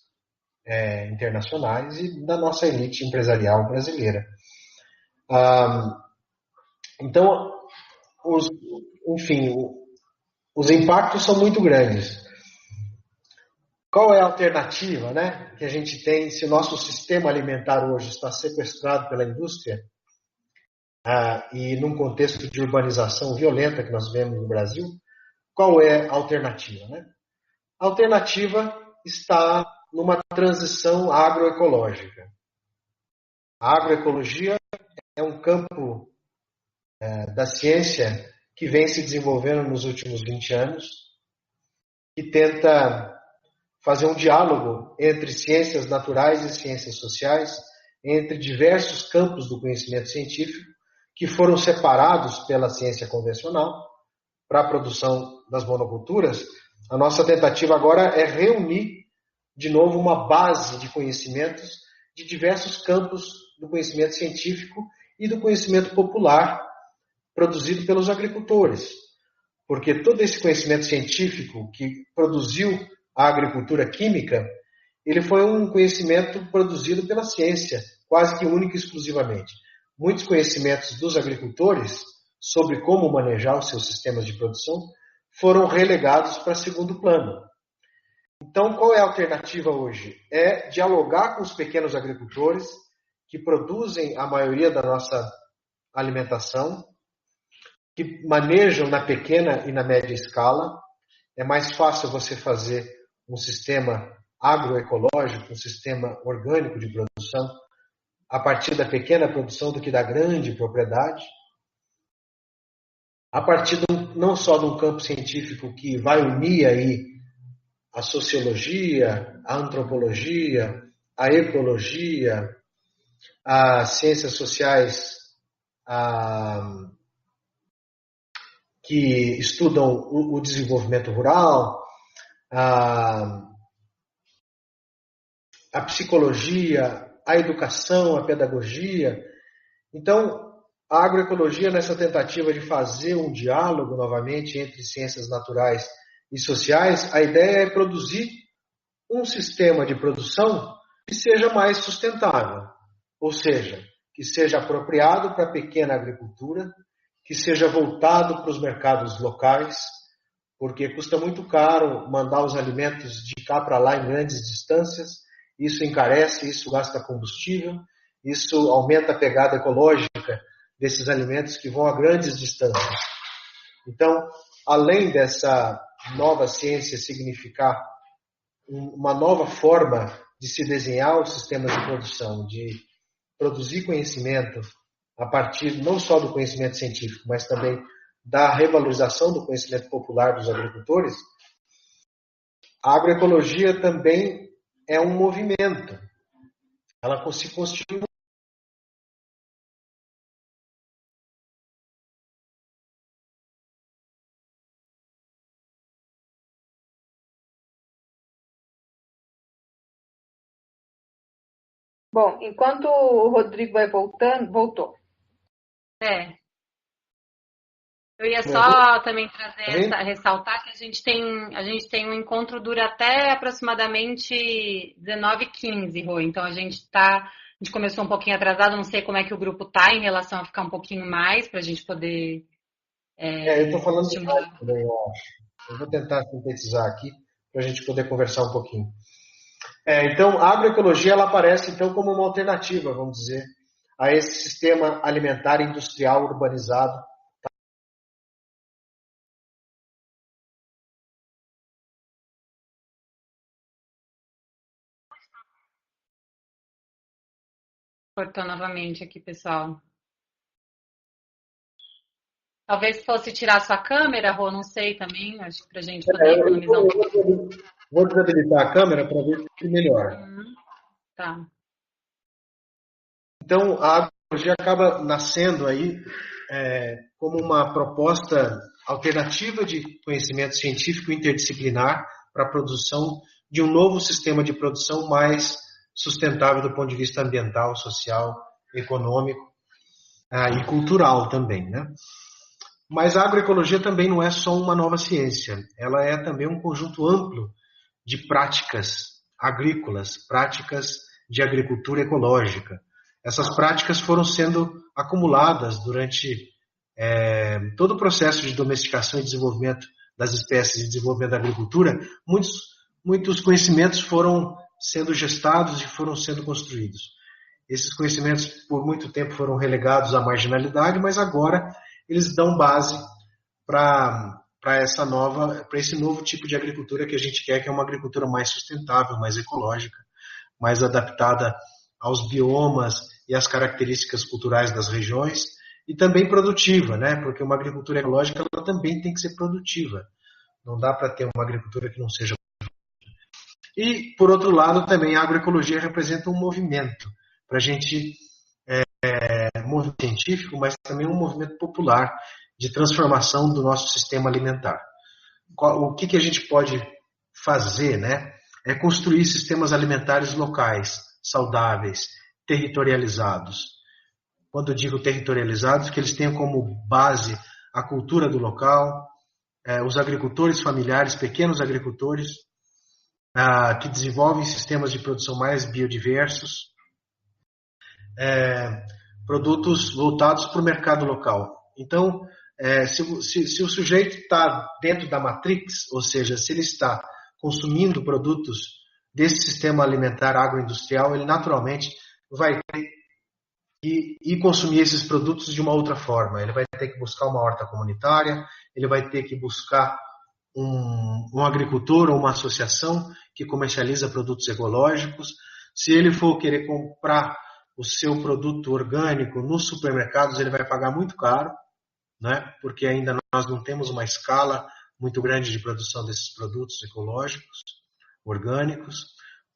internacionais e da nossa elite empresarial brasileira. Então, os impactos são muito grandes. Qual é a alternativa, né, que a gente tem se o nosso sistema alimentar hoje está sequestrado pela indústria e num contexto de urbanização violenta que nós vemos no Brasil? Qual é a alternativa, né? A alternativa está numa transição agroecológica. A agroecologia é um campo da ciência que vem se desenvolvendo nos últimos 20 anos, que tenta fazer um diálogo entre ciências naturais e ciências sociais, entre diversos campos do conhecimento científico que foram separados pela ciência convencional para a produção das monoculturas. A nossa tentativa agora é reunir de novo uma base de conhecimentos de diversos campos do conhecimento científico e do conhecimento popular produzido pelos agricultores. Porque todo esse conhecimento científico que produziu a agricultura química, ele foi um conhecimento produzido pela ciência, quase que único e exclusivamente. Muitos conhecimentos dos agricultores sobre como manejar os seus sistemas de produção foram relegados para segundo plano. Então, qual é a alternativa hoje? É dialogar com os pequenos agricultores que produzem a maioria da nossa alimentação, que manejam na pequena e na média escala. É mais fácil você fazer um sistema agroecológico, um sistema orgânico de produção, a partir da pequena produção do que da grande propriedade, a partir não só de um campo científico que vai unir aí a sociologia, a antropologia, a ecologia, as ciências sociais que estudam o desenvolvimento rural, a psicologia, a educação, a pedagogia. Então, a agroecologia, nessa tentativa de fazer um diálogo novamente entre ciências naturais e sociais, a ideia é produzir um sistema de produção que seja mais sustentável, ou seja, que seja apropriado para a pequena agricultura, que seja voltado para os mercados locais, porque custa muito caro mandar os alimentos de cá para lá em grandes distâncias, isso encarece, isso gasta combustível, isso aumenta a pegada ecológica desses alimentos que vão a grandes distâncias. Então, além dessa nova ciência significar uma nova forma de se desenhar os sistemas de produção, de produzir conhecimento a partir não só do conhecimento científico, mas também da revalorização do conhecimento popular dos agricultores, a agroecologia também é um movimento. Ela se constitui. Bom, enquanto o Rodrigo vai voltando, voltou. Eu ia só também ressaltar que a gente tem um encontro dura até aproximadamente 19h15, Rô. Então a gente começou um pouquinho atrasado, não sei como é que o grupo tá em relação a ficar um pouquinho mais para a gente poder. Eu estou falando de novo também, eu acho. Eu vou tentar sintetizar aqui para a gente poder conversar um pouquinho. Então, a agroecologia ela aparece então como uma alternativa, vamos dizer, a esse sistema alimentar industrial urbanizado. Cortou novamente aqui, pessoal. Talvez fosse tirar sua câmera, Rô, não sei também, acho que para a gente poder economizar um pouco. Vou desabilitar a câmera para ver se melhora. Tá. Então, a agroecologia acaba nascendo aí como uma proposta alternativa de conhecimento científico interdisciplinar para a produção de um novo sistema de produção mais sustentável do ponto de vista ambiental, social, econômico e cultural também, né? Mas a agroecologia também não é só uma nova ciência, ela é também um conjunto amplo de práticas agrícolas, práticas de agricultura ecológica. Essas práticas foram sendo acumuladas durante todo o processo de domesticação e desenvolvimento das espécies e desenvolvimento da agricultura. Muitos conhecimentos foram sendo gestados e foram sendo construídos. Esses conhecimentos, por muito tempo, foram relegados à marginalidade, mas agora eles dão base para esse novo tipo de agricultura que a gente quer, que é uma agricultura mais sustentável, mais ecológica, mais adaptada aos biomas e às características culturais das regiões, e também produtiva, né? Porque uma agricultura ecológica ela também tem que ser produtiva. Não dá para ter uma agricultura que não seja. E, por outro lado, também a agroecologia representa um movimento para a gente, um movimento científico, mas também um movimento popular de transformação do nosso sistema alimentar. O que a gente pode fazer, né? É construir sistemas alimentares locais, saudáveis, territorializados. Quando eu digo territorializados, que eles tenham como base a cultura do local, os agricultores familiares, pequenos agricultores, que desenvolvem sistemas de produção mais biodiversos, produtos voltados para o mercado local. Então, se o sujeito está dentro da matrix, ou seja, se ele está consumindo produtos desse sistema alimentar agroindustrial, ele naturalmente vai ter que consumir esses produtos de uma outra forma. Ele vai ter que buscar uma horta comunitária, ele vai ter que buscar um agricultor ou uma associação que comercializa produtos ecológicos. Se ele for querer comprar o seu produto orgânico nos supermercados, ele vai pagar muito caro, né? Porque ainda nós não temos uma escala muito grande de produção desses produtos ecológicos, orgânicos.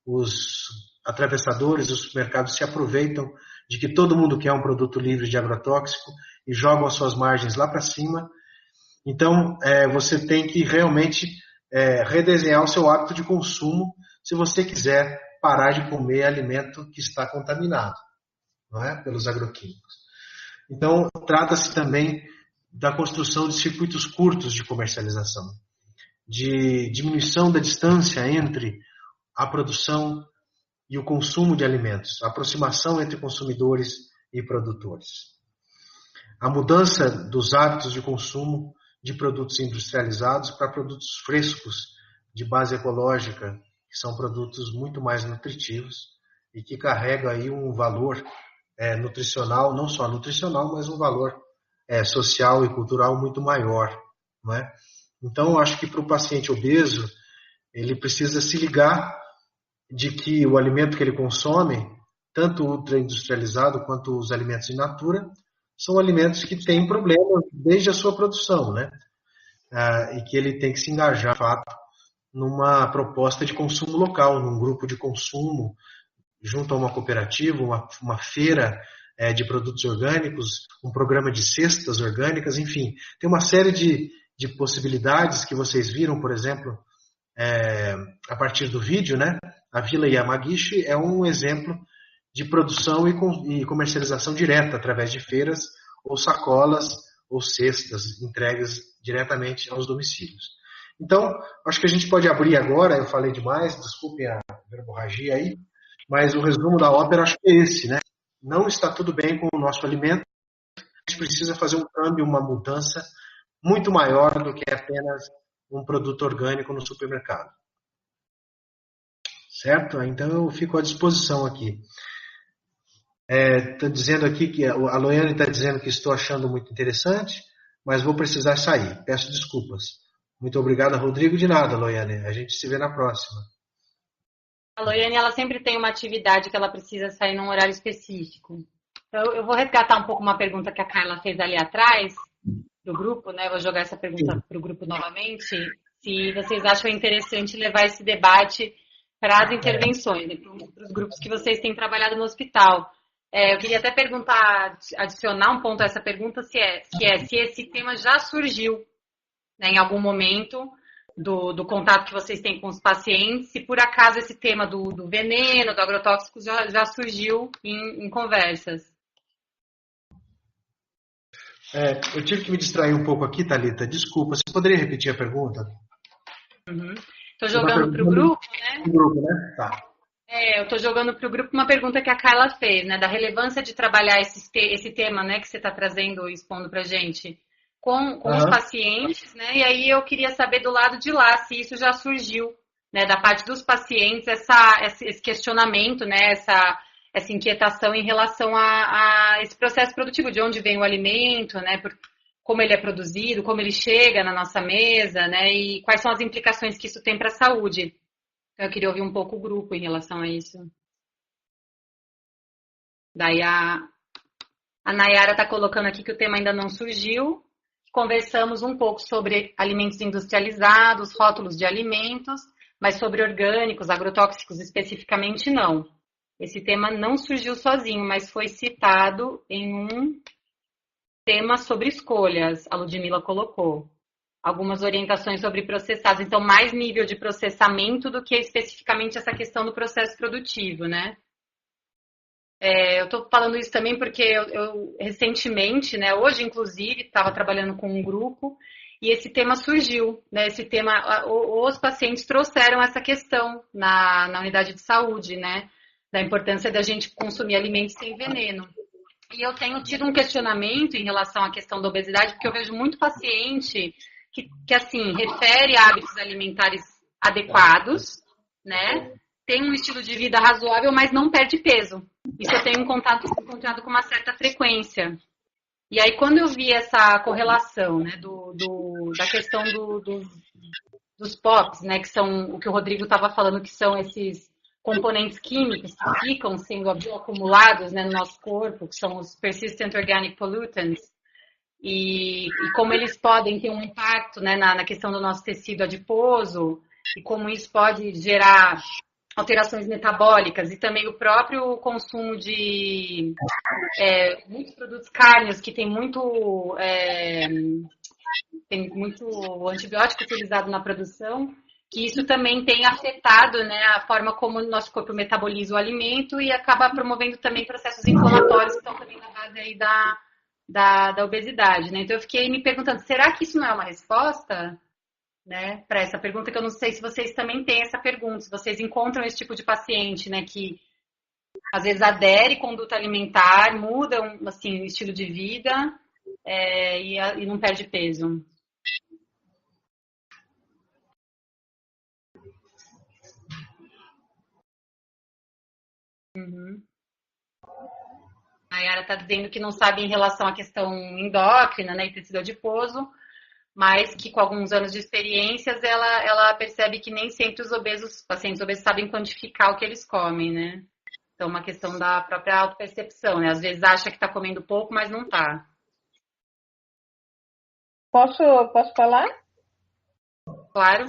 Os atravessadores, os supermercados se aproveitam de que todo mundo quer um produto livre de agrotóxico e jogam as suas margens lá para cima. Então, você tem que realmente redesenhar o seu hábito de consumo se você quiser parar de comer alimento que está contaminado, não é? Pelos agroquímicos. Então, trata-se também da construção de circuitos curtos de comercialização, de diminuição da distância entre a produção e o consumo de alimentos, a aproximação entre consumidores e produtores. A mudança dos hábitos de consumo de produtos industrializados para produtos frescos, de base ecológica que são produtos muito mais nutritivos e que carregam aí um valor nutricional, não só nutricional, mas um valor social e cultural muito maior, não é? Então, eu acho que para o paciente obeso, ele precisa se ligar de que o alimento que ele consome, tanto o ultra-industrializado quanto os alimentos in natura, são alimentos que têm problemas desde a sua produção, né? E que ele tem que se engajar, de fato, numa proposta de consumo local, num grupo de consumo, junto a uma cooperativa, uma feira de produtos orgânicos, um programa de cestas orgânicas, enfim. Tem uma série de possibilidades que vocês viram, por exemplo, a partir do vídeo, né? A Vila Yamagishi é um exemplo de produção e comercialização direta através de feiras ou sacolas ou cestas entregues diretamente aos domicílios. Então, acho que a gente pode abrir agora, eu falei demais, desculpem a verborragia aí, mas o resumo da ópera acho que é esse, né? Não está tudo bem com o nosso alimento, a gente precisa fazer um câmbio, uma mudança muito maior do que apenas um produto orgânico no supermercado. Certo? Então eu fico à disposição aqui. Estou dizendo aqui que a Loiane está dizendo que estou achando muito interessante, mas vou precisar sair. Peço desculpas. Muito obrigado, Rodrigo. De nada, Loiane. A gente se vê na próxima. A Loiane, ela sempre tem uma atividade que ela precisa sair num horário específico. Então, eu vou resgatar um pouco uma pergunta que a Carla fez ali atrás, do grupo, né? Vou jogar essa pergunta para o grupo novamente. Se vocês acham interessante levar esse debate para as intervenções, né, para os grupos que vocês têm trabalhado no hospital. Eu queria até perguntar, adicionar um ponto a essa pergunta, se esse tema já surgiu, né, em algum momento do contato que vocês têm com os pacientes, se por acaso esse tema do veneno, do agrotóxico já surgiu em conversas. Eu tive que me distrair um pouco aqui, Thalita. Desculpa, você poderia repetir a pergunta? Estou jogando para o grupo, né? O grupo, né? Tá. Eu estou jogando para o grupo uma pergunta que a Carla fez, né? Da relevância de trabalhar esse tema, né? Que você está trazendo e expondo para a gente com os pacientes, né? E aí eu queria saber do lado de lá se isso já surgiu, né? Da parte dos pacientes, esse questionamento, né? Essa inquietação em relação a esse processo produtivo, de onde vem o alimento, né? Como ele é produzido, como ele chega na nossa mesa, né? E quais são as implicações que isso tem para a saúde. Então, eu queria ouvir um pouco o grupo em relação a isso. Daí a Nayara está colocando aqui que o tema ainda não surgiu. Conversamos um pouco sobre alimentos industrializados, rótulos de alimentos, mas sobre orgânicos, agrotóxicos especificamente não. Esse tema não surgiu sozinho, mas foi citado em um tema sobre escolhas, a Ludmila colocou. Algumas orientações sobre processados, então mais nível de processamento do que especificamente essa questão do processo produtivo, né? Eu estou falando isso também porque eu recentemente, né, hoje inclusive, estava trabalhando com um grupo e esse tema surgiu, né? Esse tema, os pacientes trouxeram essa questão na unidade de saúde, né? Da importância da gente consumir alimentos sem veneno. E eu tenho tido um questionamento em relação à questão da obesidade, porque eu vejo muito paciente que assim, refere a hábitos alimentares adequados, né? Tem um estilo de vida razoável, mas não perde peso. Isso eu tenho encontrado com uma certa frequência. E aí, quando eu vi essa correlação, né, da questão dos POPs, né, que são o que o Rodrigo estava falando, que são esses componentes químicos que ficam sendo acumulados, né, no nosso corpo, que são os persistent organic pollutants, e como eles podem ter um impacto, né, na questão do nosso tecido adiposo, e como isso pode gerar alterações metabólicas, e também o próprio consumo de muitos produtos cárneos, que tem muito antibiótico utilizado na produção, que isso também tem afetado, né, a forma como o nosso corpo metaboliza o alimento e acaba promovendo também processos inflamatórios que estão também na base aí da obesidade, né? Então eu fiquei me perguntando, será que isso não é uma resposta, né, para essa pergunta, que eu não sei se vocês também têm essa pergunta, se vocês encontram esse tipo de paciente, né, que às vezes adere conduta alimentar, muda assim, o estilo de vida e não perde peso. Uhum. A Yara está dizendo que não sabe em relação à questão endócrina, né, e tecido adiposo, mas que com alguns anos de experiências ela percebe que nem sempre os pacientes obesos sabem quantificar o que eles comem, né? Então, uma questão da própria autopercepção, né? Às vezes acha que está comendo pouco, mas não está. Posso falar? Claro.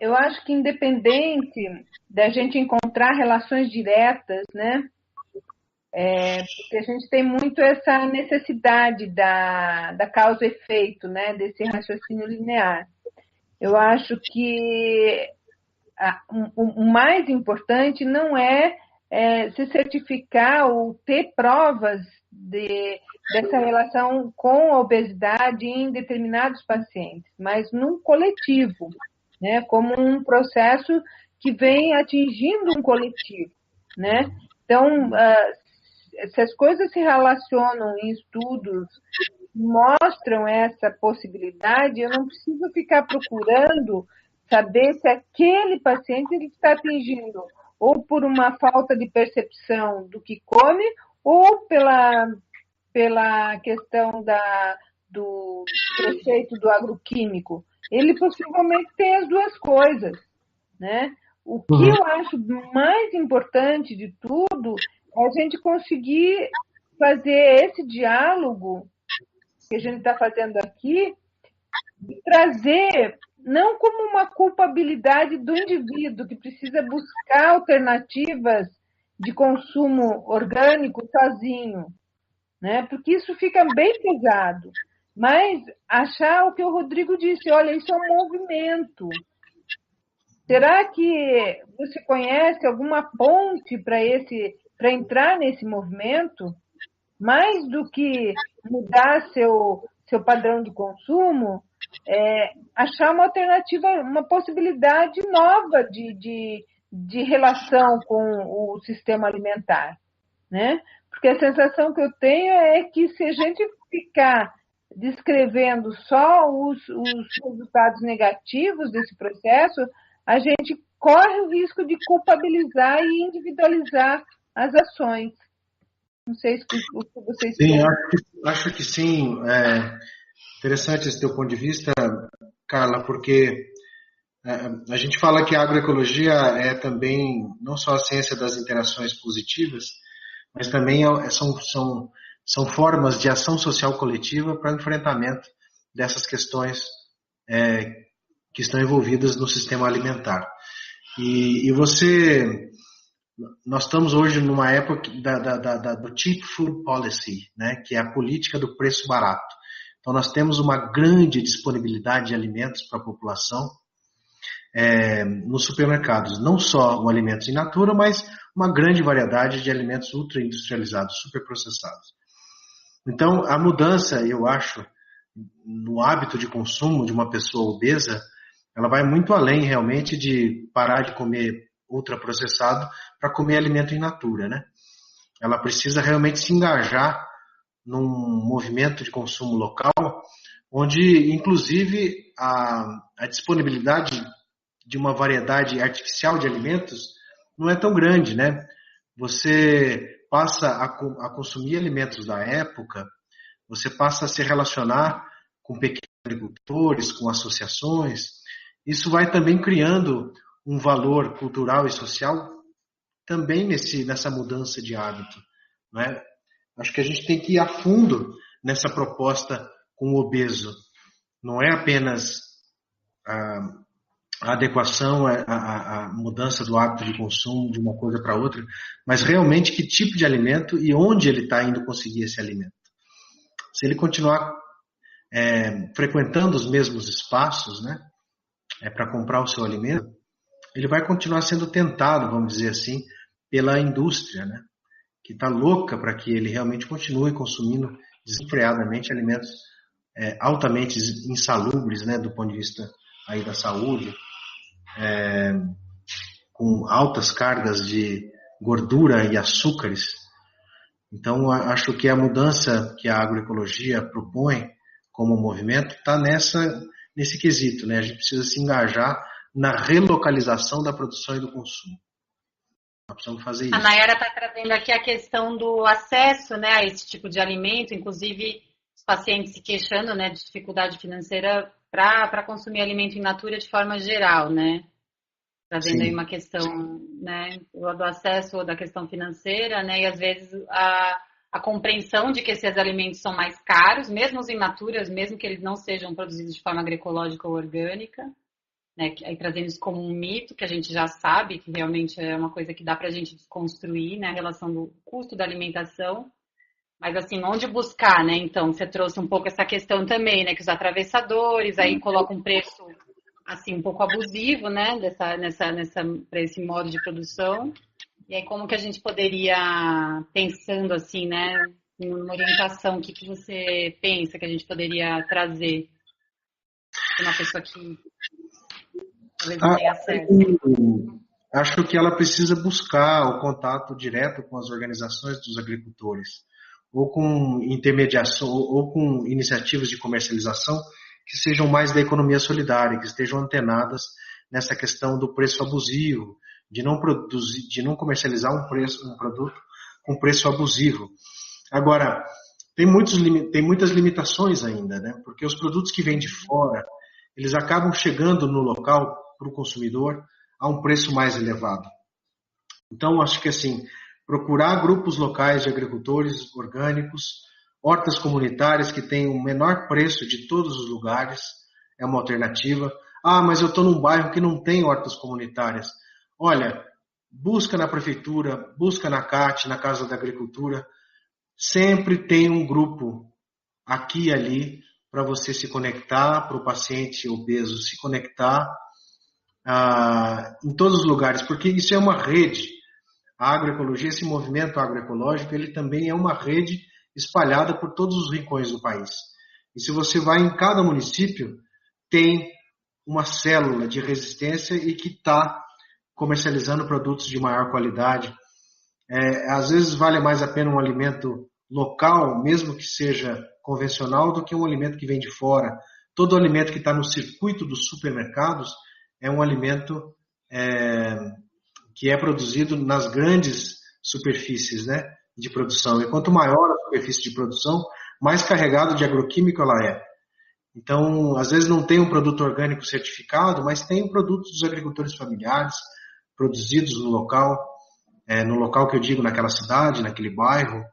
Eu acho que independente da gente encontrar relações diretas, né? Porque a gente tem muito essa necessidade da causa e efeito, né? Desse raciocínio linear. Eu acho que o mais importante não é se certificar ou ter provas dessa relação com a obesidade em determinados pacientes, mas num coletivo, né? Como um processo que vem atingindo um coletivo, né? Então, se as coisas se relacionam em estudos mostram essa possibilidade, eu não preciso ficar procurando saber se aquele paciente ele está atingindo ou por uma falta de percepção do que come ou pela questão do preceito do agroquímico. Ele possivelmente tem as duas coisas, né? O que eu acho mais importante de tudo é a gente conseguir fazer esse diálogo que a gente está fazendo aqui e trazer não como uma culpabilidade do indivíduo que precisa buscar alternativas de consumo orgânico sozinho, né? Porque isso fica bem pesado. Mas achar o que o Rodrigo disse, olha, isso é um movimento. Será que você conhece alguma ponte para entrar nesse movimento? Mais do que mudar seu padrão de consumo, achar uma alternativa, uma possibilidade nova de relação com o sistema alimentar, né? Porque a sensação que eu tenho é que se a gente ficar descrevendo só os resultados negativos desse processo, a gente corre o risco de culpabilizar e individualizar as ações. Não sei o que vocês Sim, pensam. acho que sim. Interessante esse teu ponto de vista, Carla, porque a gente fala que a agroecologia é também não só a ciência das interações positivas, mas também são formas de ação social coletiva para o enfrentamento dessas questões que estão envolvidas no sistema alimentar. Nós estamos hoje numa época do cheap food policy, né, que é a política do preço barato. Então nós temos uma grande disponibilidade de alimentos para a população nos supermercados, não só o alimentos in natura, mas uma grande variedade de alimentos ultra-industrializados, superprocessados. Então a mudança, eu acho, no hábito de consumo de uma pessoa obesa, ela vai muito além realmente de parar de comer ultraprocessado para comer alimento in natura, né? Ela precisa realmente se engajar num movimento de consumo local, onde, inclusive, a disponibilidade de uma variedade artificial de alimentos não é tão grande, né? Você passa a consumir alimentos da época, você passa a se relacionar com pequenos agricultores, com associações. Isso vai também criando um valor cultural e social também nessa mudança de hábito, não é? Acho que a gente tem que ir a fundo nessa proposta com o obeso. Não é apenas a adequação, a mudança do hábito de consumo de uma coisa para outra, mas realmente que tipo de alimento e onde ele está indo conseguir esse alimento. Se ele continuar frequentando os mesmos espaços, né, para comprar o seu alimento, ele vai continuar sendo tentado, vamos dizer assim, pela indústria, né, que está louca para que ele realmente continue consumindo desenfreadamente alimentos altamente insalubres, né, do ponto de vista aí da saúde, com altas cargas de gordura e açúcares. Então, acho que a mudança que a agroecologia propõe como movimento está nesse quesito, né? A gente precisa se engajar na relocalização da produção e do consumo. Nós precisamos fazer A isso. Nayara está trazendo aqui a questão do acesso, né, a esse tipo de alimento, inclusive os pacientes se queixando, né, de dificuldade financeira para consumir alimento in natura de forma geral, né? Trazendo aí Sim. uma questão, né, do acesso ou da questão financeira, né, e às vezes a compreensão de que esses alimentos são mais caros, mesmo os in naturas, mesmo que eles não sejam produzidos de forma agroecológica ou orgânica, né, aí trazendo isso como um mito, que a gente já sabe que realmente é uma coisa que dá para a gente desconstruir, né, a relação do custo da alimentação, mas assim, onde buscar, né, então, você trouxe um pouco essa questão também, né, que os atravessadores aí colocam um preço, assim, um pouco abusivo, né, para esse modo de produção, e aí como que a gente poderia, pensando assim, né, numa orientação, o que você pensa que a gente poderia trazer para uma pessoa que talvez não tenha acesso? Acho que ela precisa buscar o contato direto com as organizações dos agricultores, ou com intermediação, ou com iniciativas de comercialização que sejam mais da economia solidária, que estejam antenadas nessa questão do preço abusivo, de não produzir, de não comercializar um produto com preço abusivo. Agora, tem muitas limitações ainda, né? Porque os produtos que vêm de fora, eles acabam chegando no local para o consumidor a um preço mais elevado. Então, acho que assim, procurar grupos locais de agricultores orgânicos, hortas comunitárias que têm o menor preço de todos os lugares, é uma alternativa. Ah, mas eu estou num bairro que não tem hortas comunitárias. Olha, busca na prefeitura, busca na CAT, na Casa da Agricultura, sempre tem um grupo aqui e ali para você se conectar, para o paciente obeso se conectar em todos os lugares, porque isso é uma rede. A agroecologia, esse movimento agroecológico, ele também é uma rede espalhada por todos os rincões do país. E se você vai em cada município, tem uma célula de resistência e que está comercializando produtos de maior qualidade. Às vezes vale mais a pena um alimento local, mesmo que seja convencional, do que um alimento que vem de fora. Todo alimento que está no circuito dos supermercados é um alimento que é produzido nas grandes superfícies, né, de produção. E quanto maior a superfície de produção, mais carregado de agroquímico ela é. Então, às vezes não tem um produto orgânico certificado, mas tem um produto dos agricultores familiares, produzidos no local que eu digo, naquela cidade, naquele bairro.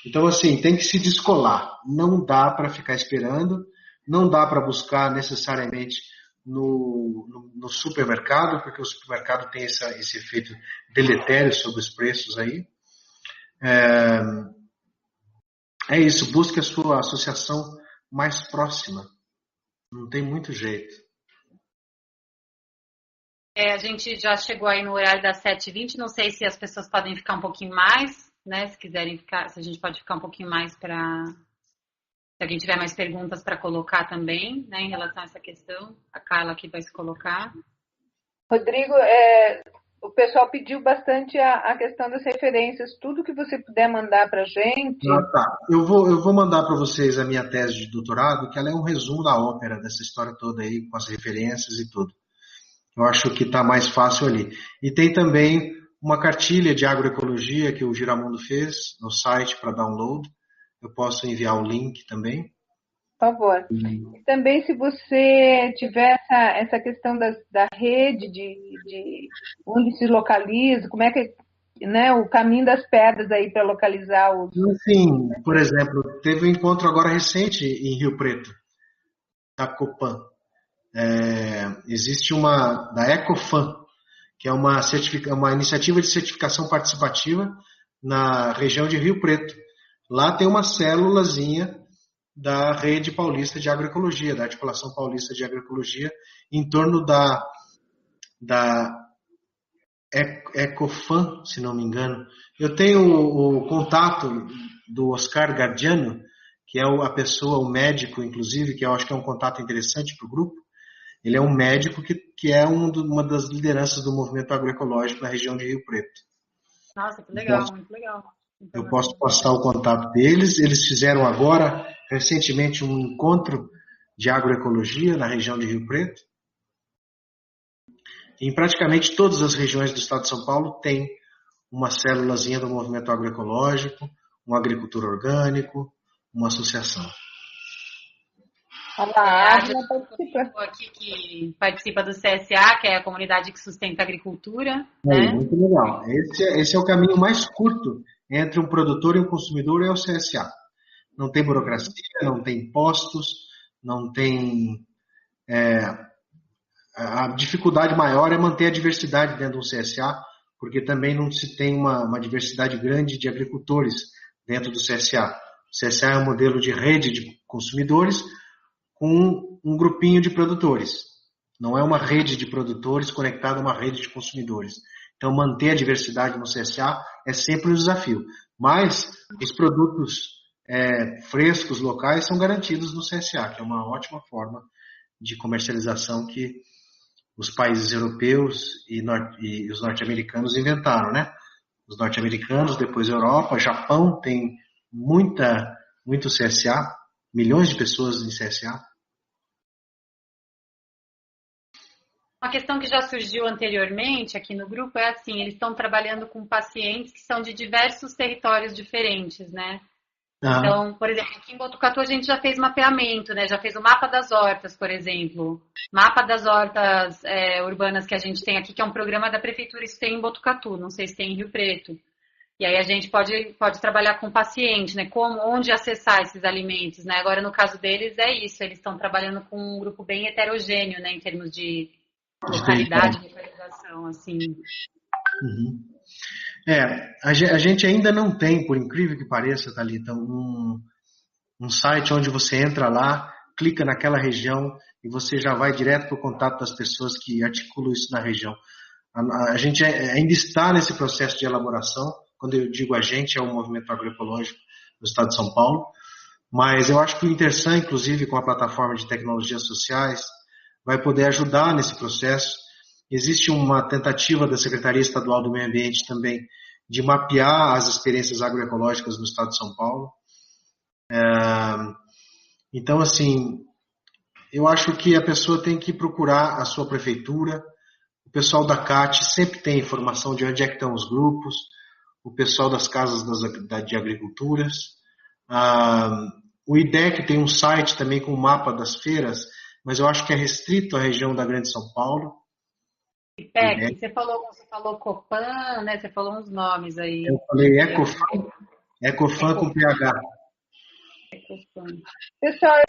Então, assim, tem que se descolar. Não dá para ficar esperando, não dá para buscar necessariamente no supermercado, porque o supermercado tem esse efeito deletério sobre os preços aí. É isso, busque a sua associação mais próxima. Não tem muito jeito. A gente já chegou aí no horário das 7h20, não sei se as pessoas podem ficar um pouquinho mais, né? Se quiserem ficar, se a gente pode ficar um pouquinho mais para... Se alguém tiver mais perguntas para colocar também, né, em relação a essa questão, a Carla aqui vai se colocar. Rodrigo, o pessoal pediu bastante a questão das referências, tudo que você puder mandar para a gente. Tá. Eu vou mandar para vocês a minha tese de doutorado, que ela é um resumo da ópera, dessa história toda aí, com as referências e tudo. Eu acho que está mais fácil ali. E tem também uma cartilha de agroecologia que o Giramundo fez no site para download. Eu posso enviar o link também. Por favor. E também, se você tiver essa questão da rede, de onde se localiza, como é que, né, o caminho das pedras aí para localizar os... Sim, por exemplo, teve um encontro agora recente em Rio Preto, da Copan. Existe da Ecofan, que é uma iniciativa de certificação participativa na região de Rio Preto. Lá tem uma célulazinha da Rede Paulista de Agroecologia, da Articulação Paulista de Agroecologia, em torno da Ecofan, se não me engano. Eu tenho o contato do Oscar Gardiano, que é o médico, inclusive, que eu acho que é um contato interessante para o grupo. Ele é um médico que é uma das lideranças do movimento agroecológico na região de Rio Preto. Nossa, que legal, muito legal. Eu posso passar o contato deles. Eles fizeram agora, recentemente, um encontro de agroecologia na região de Rio Preto. em praticamente todas as regiões do estado de São Paulo tem uma célulazinha do movimento agroecológico, um agricultor orgânico, uma associação. A A Adna participa. aqui que participa do CSA, que é a comunidade que sustenta a agricultura, Aí, né? muito legal. Esse é o caminho mais curto entre um produtor e um consumidor, é o CSA. Não tem burocracia, não tem impostos, não tem... a dificuldade maior é manter a diversidade dentro do CSA, porque também não se tem uma diversidade grande de agricultores dentro do CSA. O CSA é um modelo de rede de consumidores com um grupinho de produtores. Não é uma rede de produtores conectada a uma rede de consumidores. Então, manter a diversidade no CSA é sempre um desafio. Mas os produtos frescos, locais, são garantidos no CSA, que é uma ótima forma de comercialização que os países europeus e os norte-americanos inventaram, né? Os norte-americanos, depois a Europa, Japão tem muito CSA, milhões de pessoas em CSA. Uma questão que já surgiu anteriormente aqui no grupo é assim, eles estão trabalhando com pacientes que são de diversos territórios diferentes, né? Então, por exemplo, aqui em Botucatu a gente já fez mapeamento, né? Já fez o mapa das hortas, por exemplo. Mapa das hortas urbanas que a gente tem aqui, que é um programa da prefeitura, isso tem em Botucatu, não sei se tem em Rio Preto. E aí a gente pode trabalhar com o paciente, né? Onde acessar esses alimentos, né? Agora, no caso deles, é isso. Eles estão trabalhando com um grupo bem heterogêneo, né? Em termos de localidade, localização, assim. Uhum. A gente ainda não tem, por incrível que pareça, Thalita, um site onde você entra lá, clica naquela região e você já vai direto para o contato das pessoas que articulam isso na região. A gente ainda está nesse processo de elaboração. Quando eu digo a gente, é o movimento agroecológico do estado de São Paulo. Mas eu acho que o Intersan, inclusive com a plataforma de tecnologias sociais, vai poder ajudar nesse processo. Existe uma tentativa da Secretaria Estadual do Meio Ambiente também de mapear as experiências agroecológicas no estado de São Paulo. Então, assim, eu acho que a pessoa tem que procurar a sua prefeitura. O pessoal da CAT sempre tem informação de onde é que estão os grupos. O pessoal das casas de agriculturas. O IDEC tem um site também com o mapa das feiras, mas eu acho que é restrito à região da Grande São Paulo. IPEC, você falou Copan, né? Você falou uns nomes aí. Eu falei Ecofan com PH. Pessoal,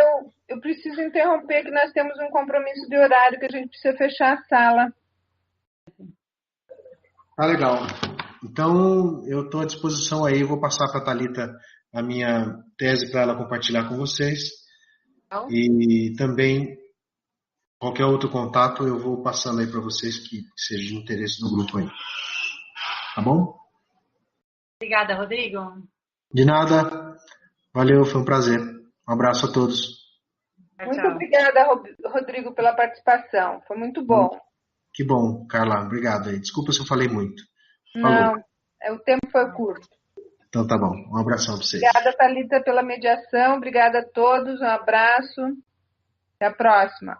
eu preciso interromper que nós temos um compromisso de horário que a gente precisa fechar a sala. Tá legal. Então, eu estou à disposição aí, vou passar para a Thalita a minha tese para ela compartilhar com vocês. E também, qualquer outro contato, eu vou passando aí para vocês que seja de interesse do grupo aí. Tá bom? Obrigada, Rodrigo. De nada. Valeu, foi um prazer. Um abraço a todos. Muito obrigada, Rodrigo, pela participação. Foi muito bom. Que bom, Carla. Obrigado aí. Desculpa se eu falei muito. Não, o tempo foi curto. Então tá bom. Um abração para vocês. Obrigada, Thalita, pela mediação. Obrigada a todos. Um abraço. Até a próxima.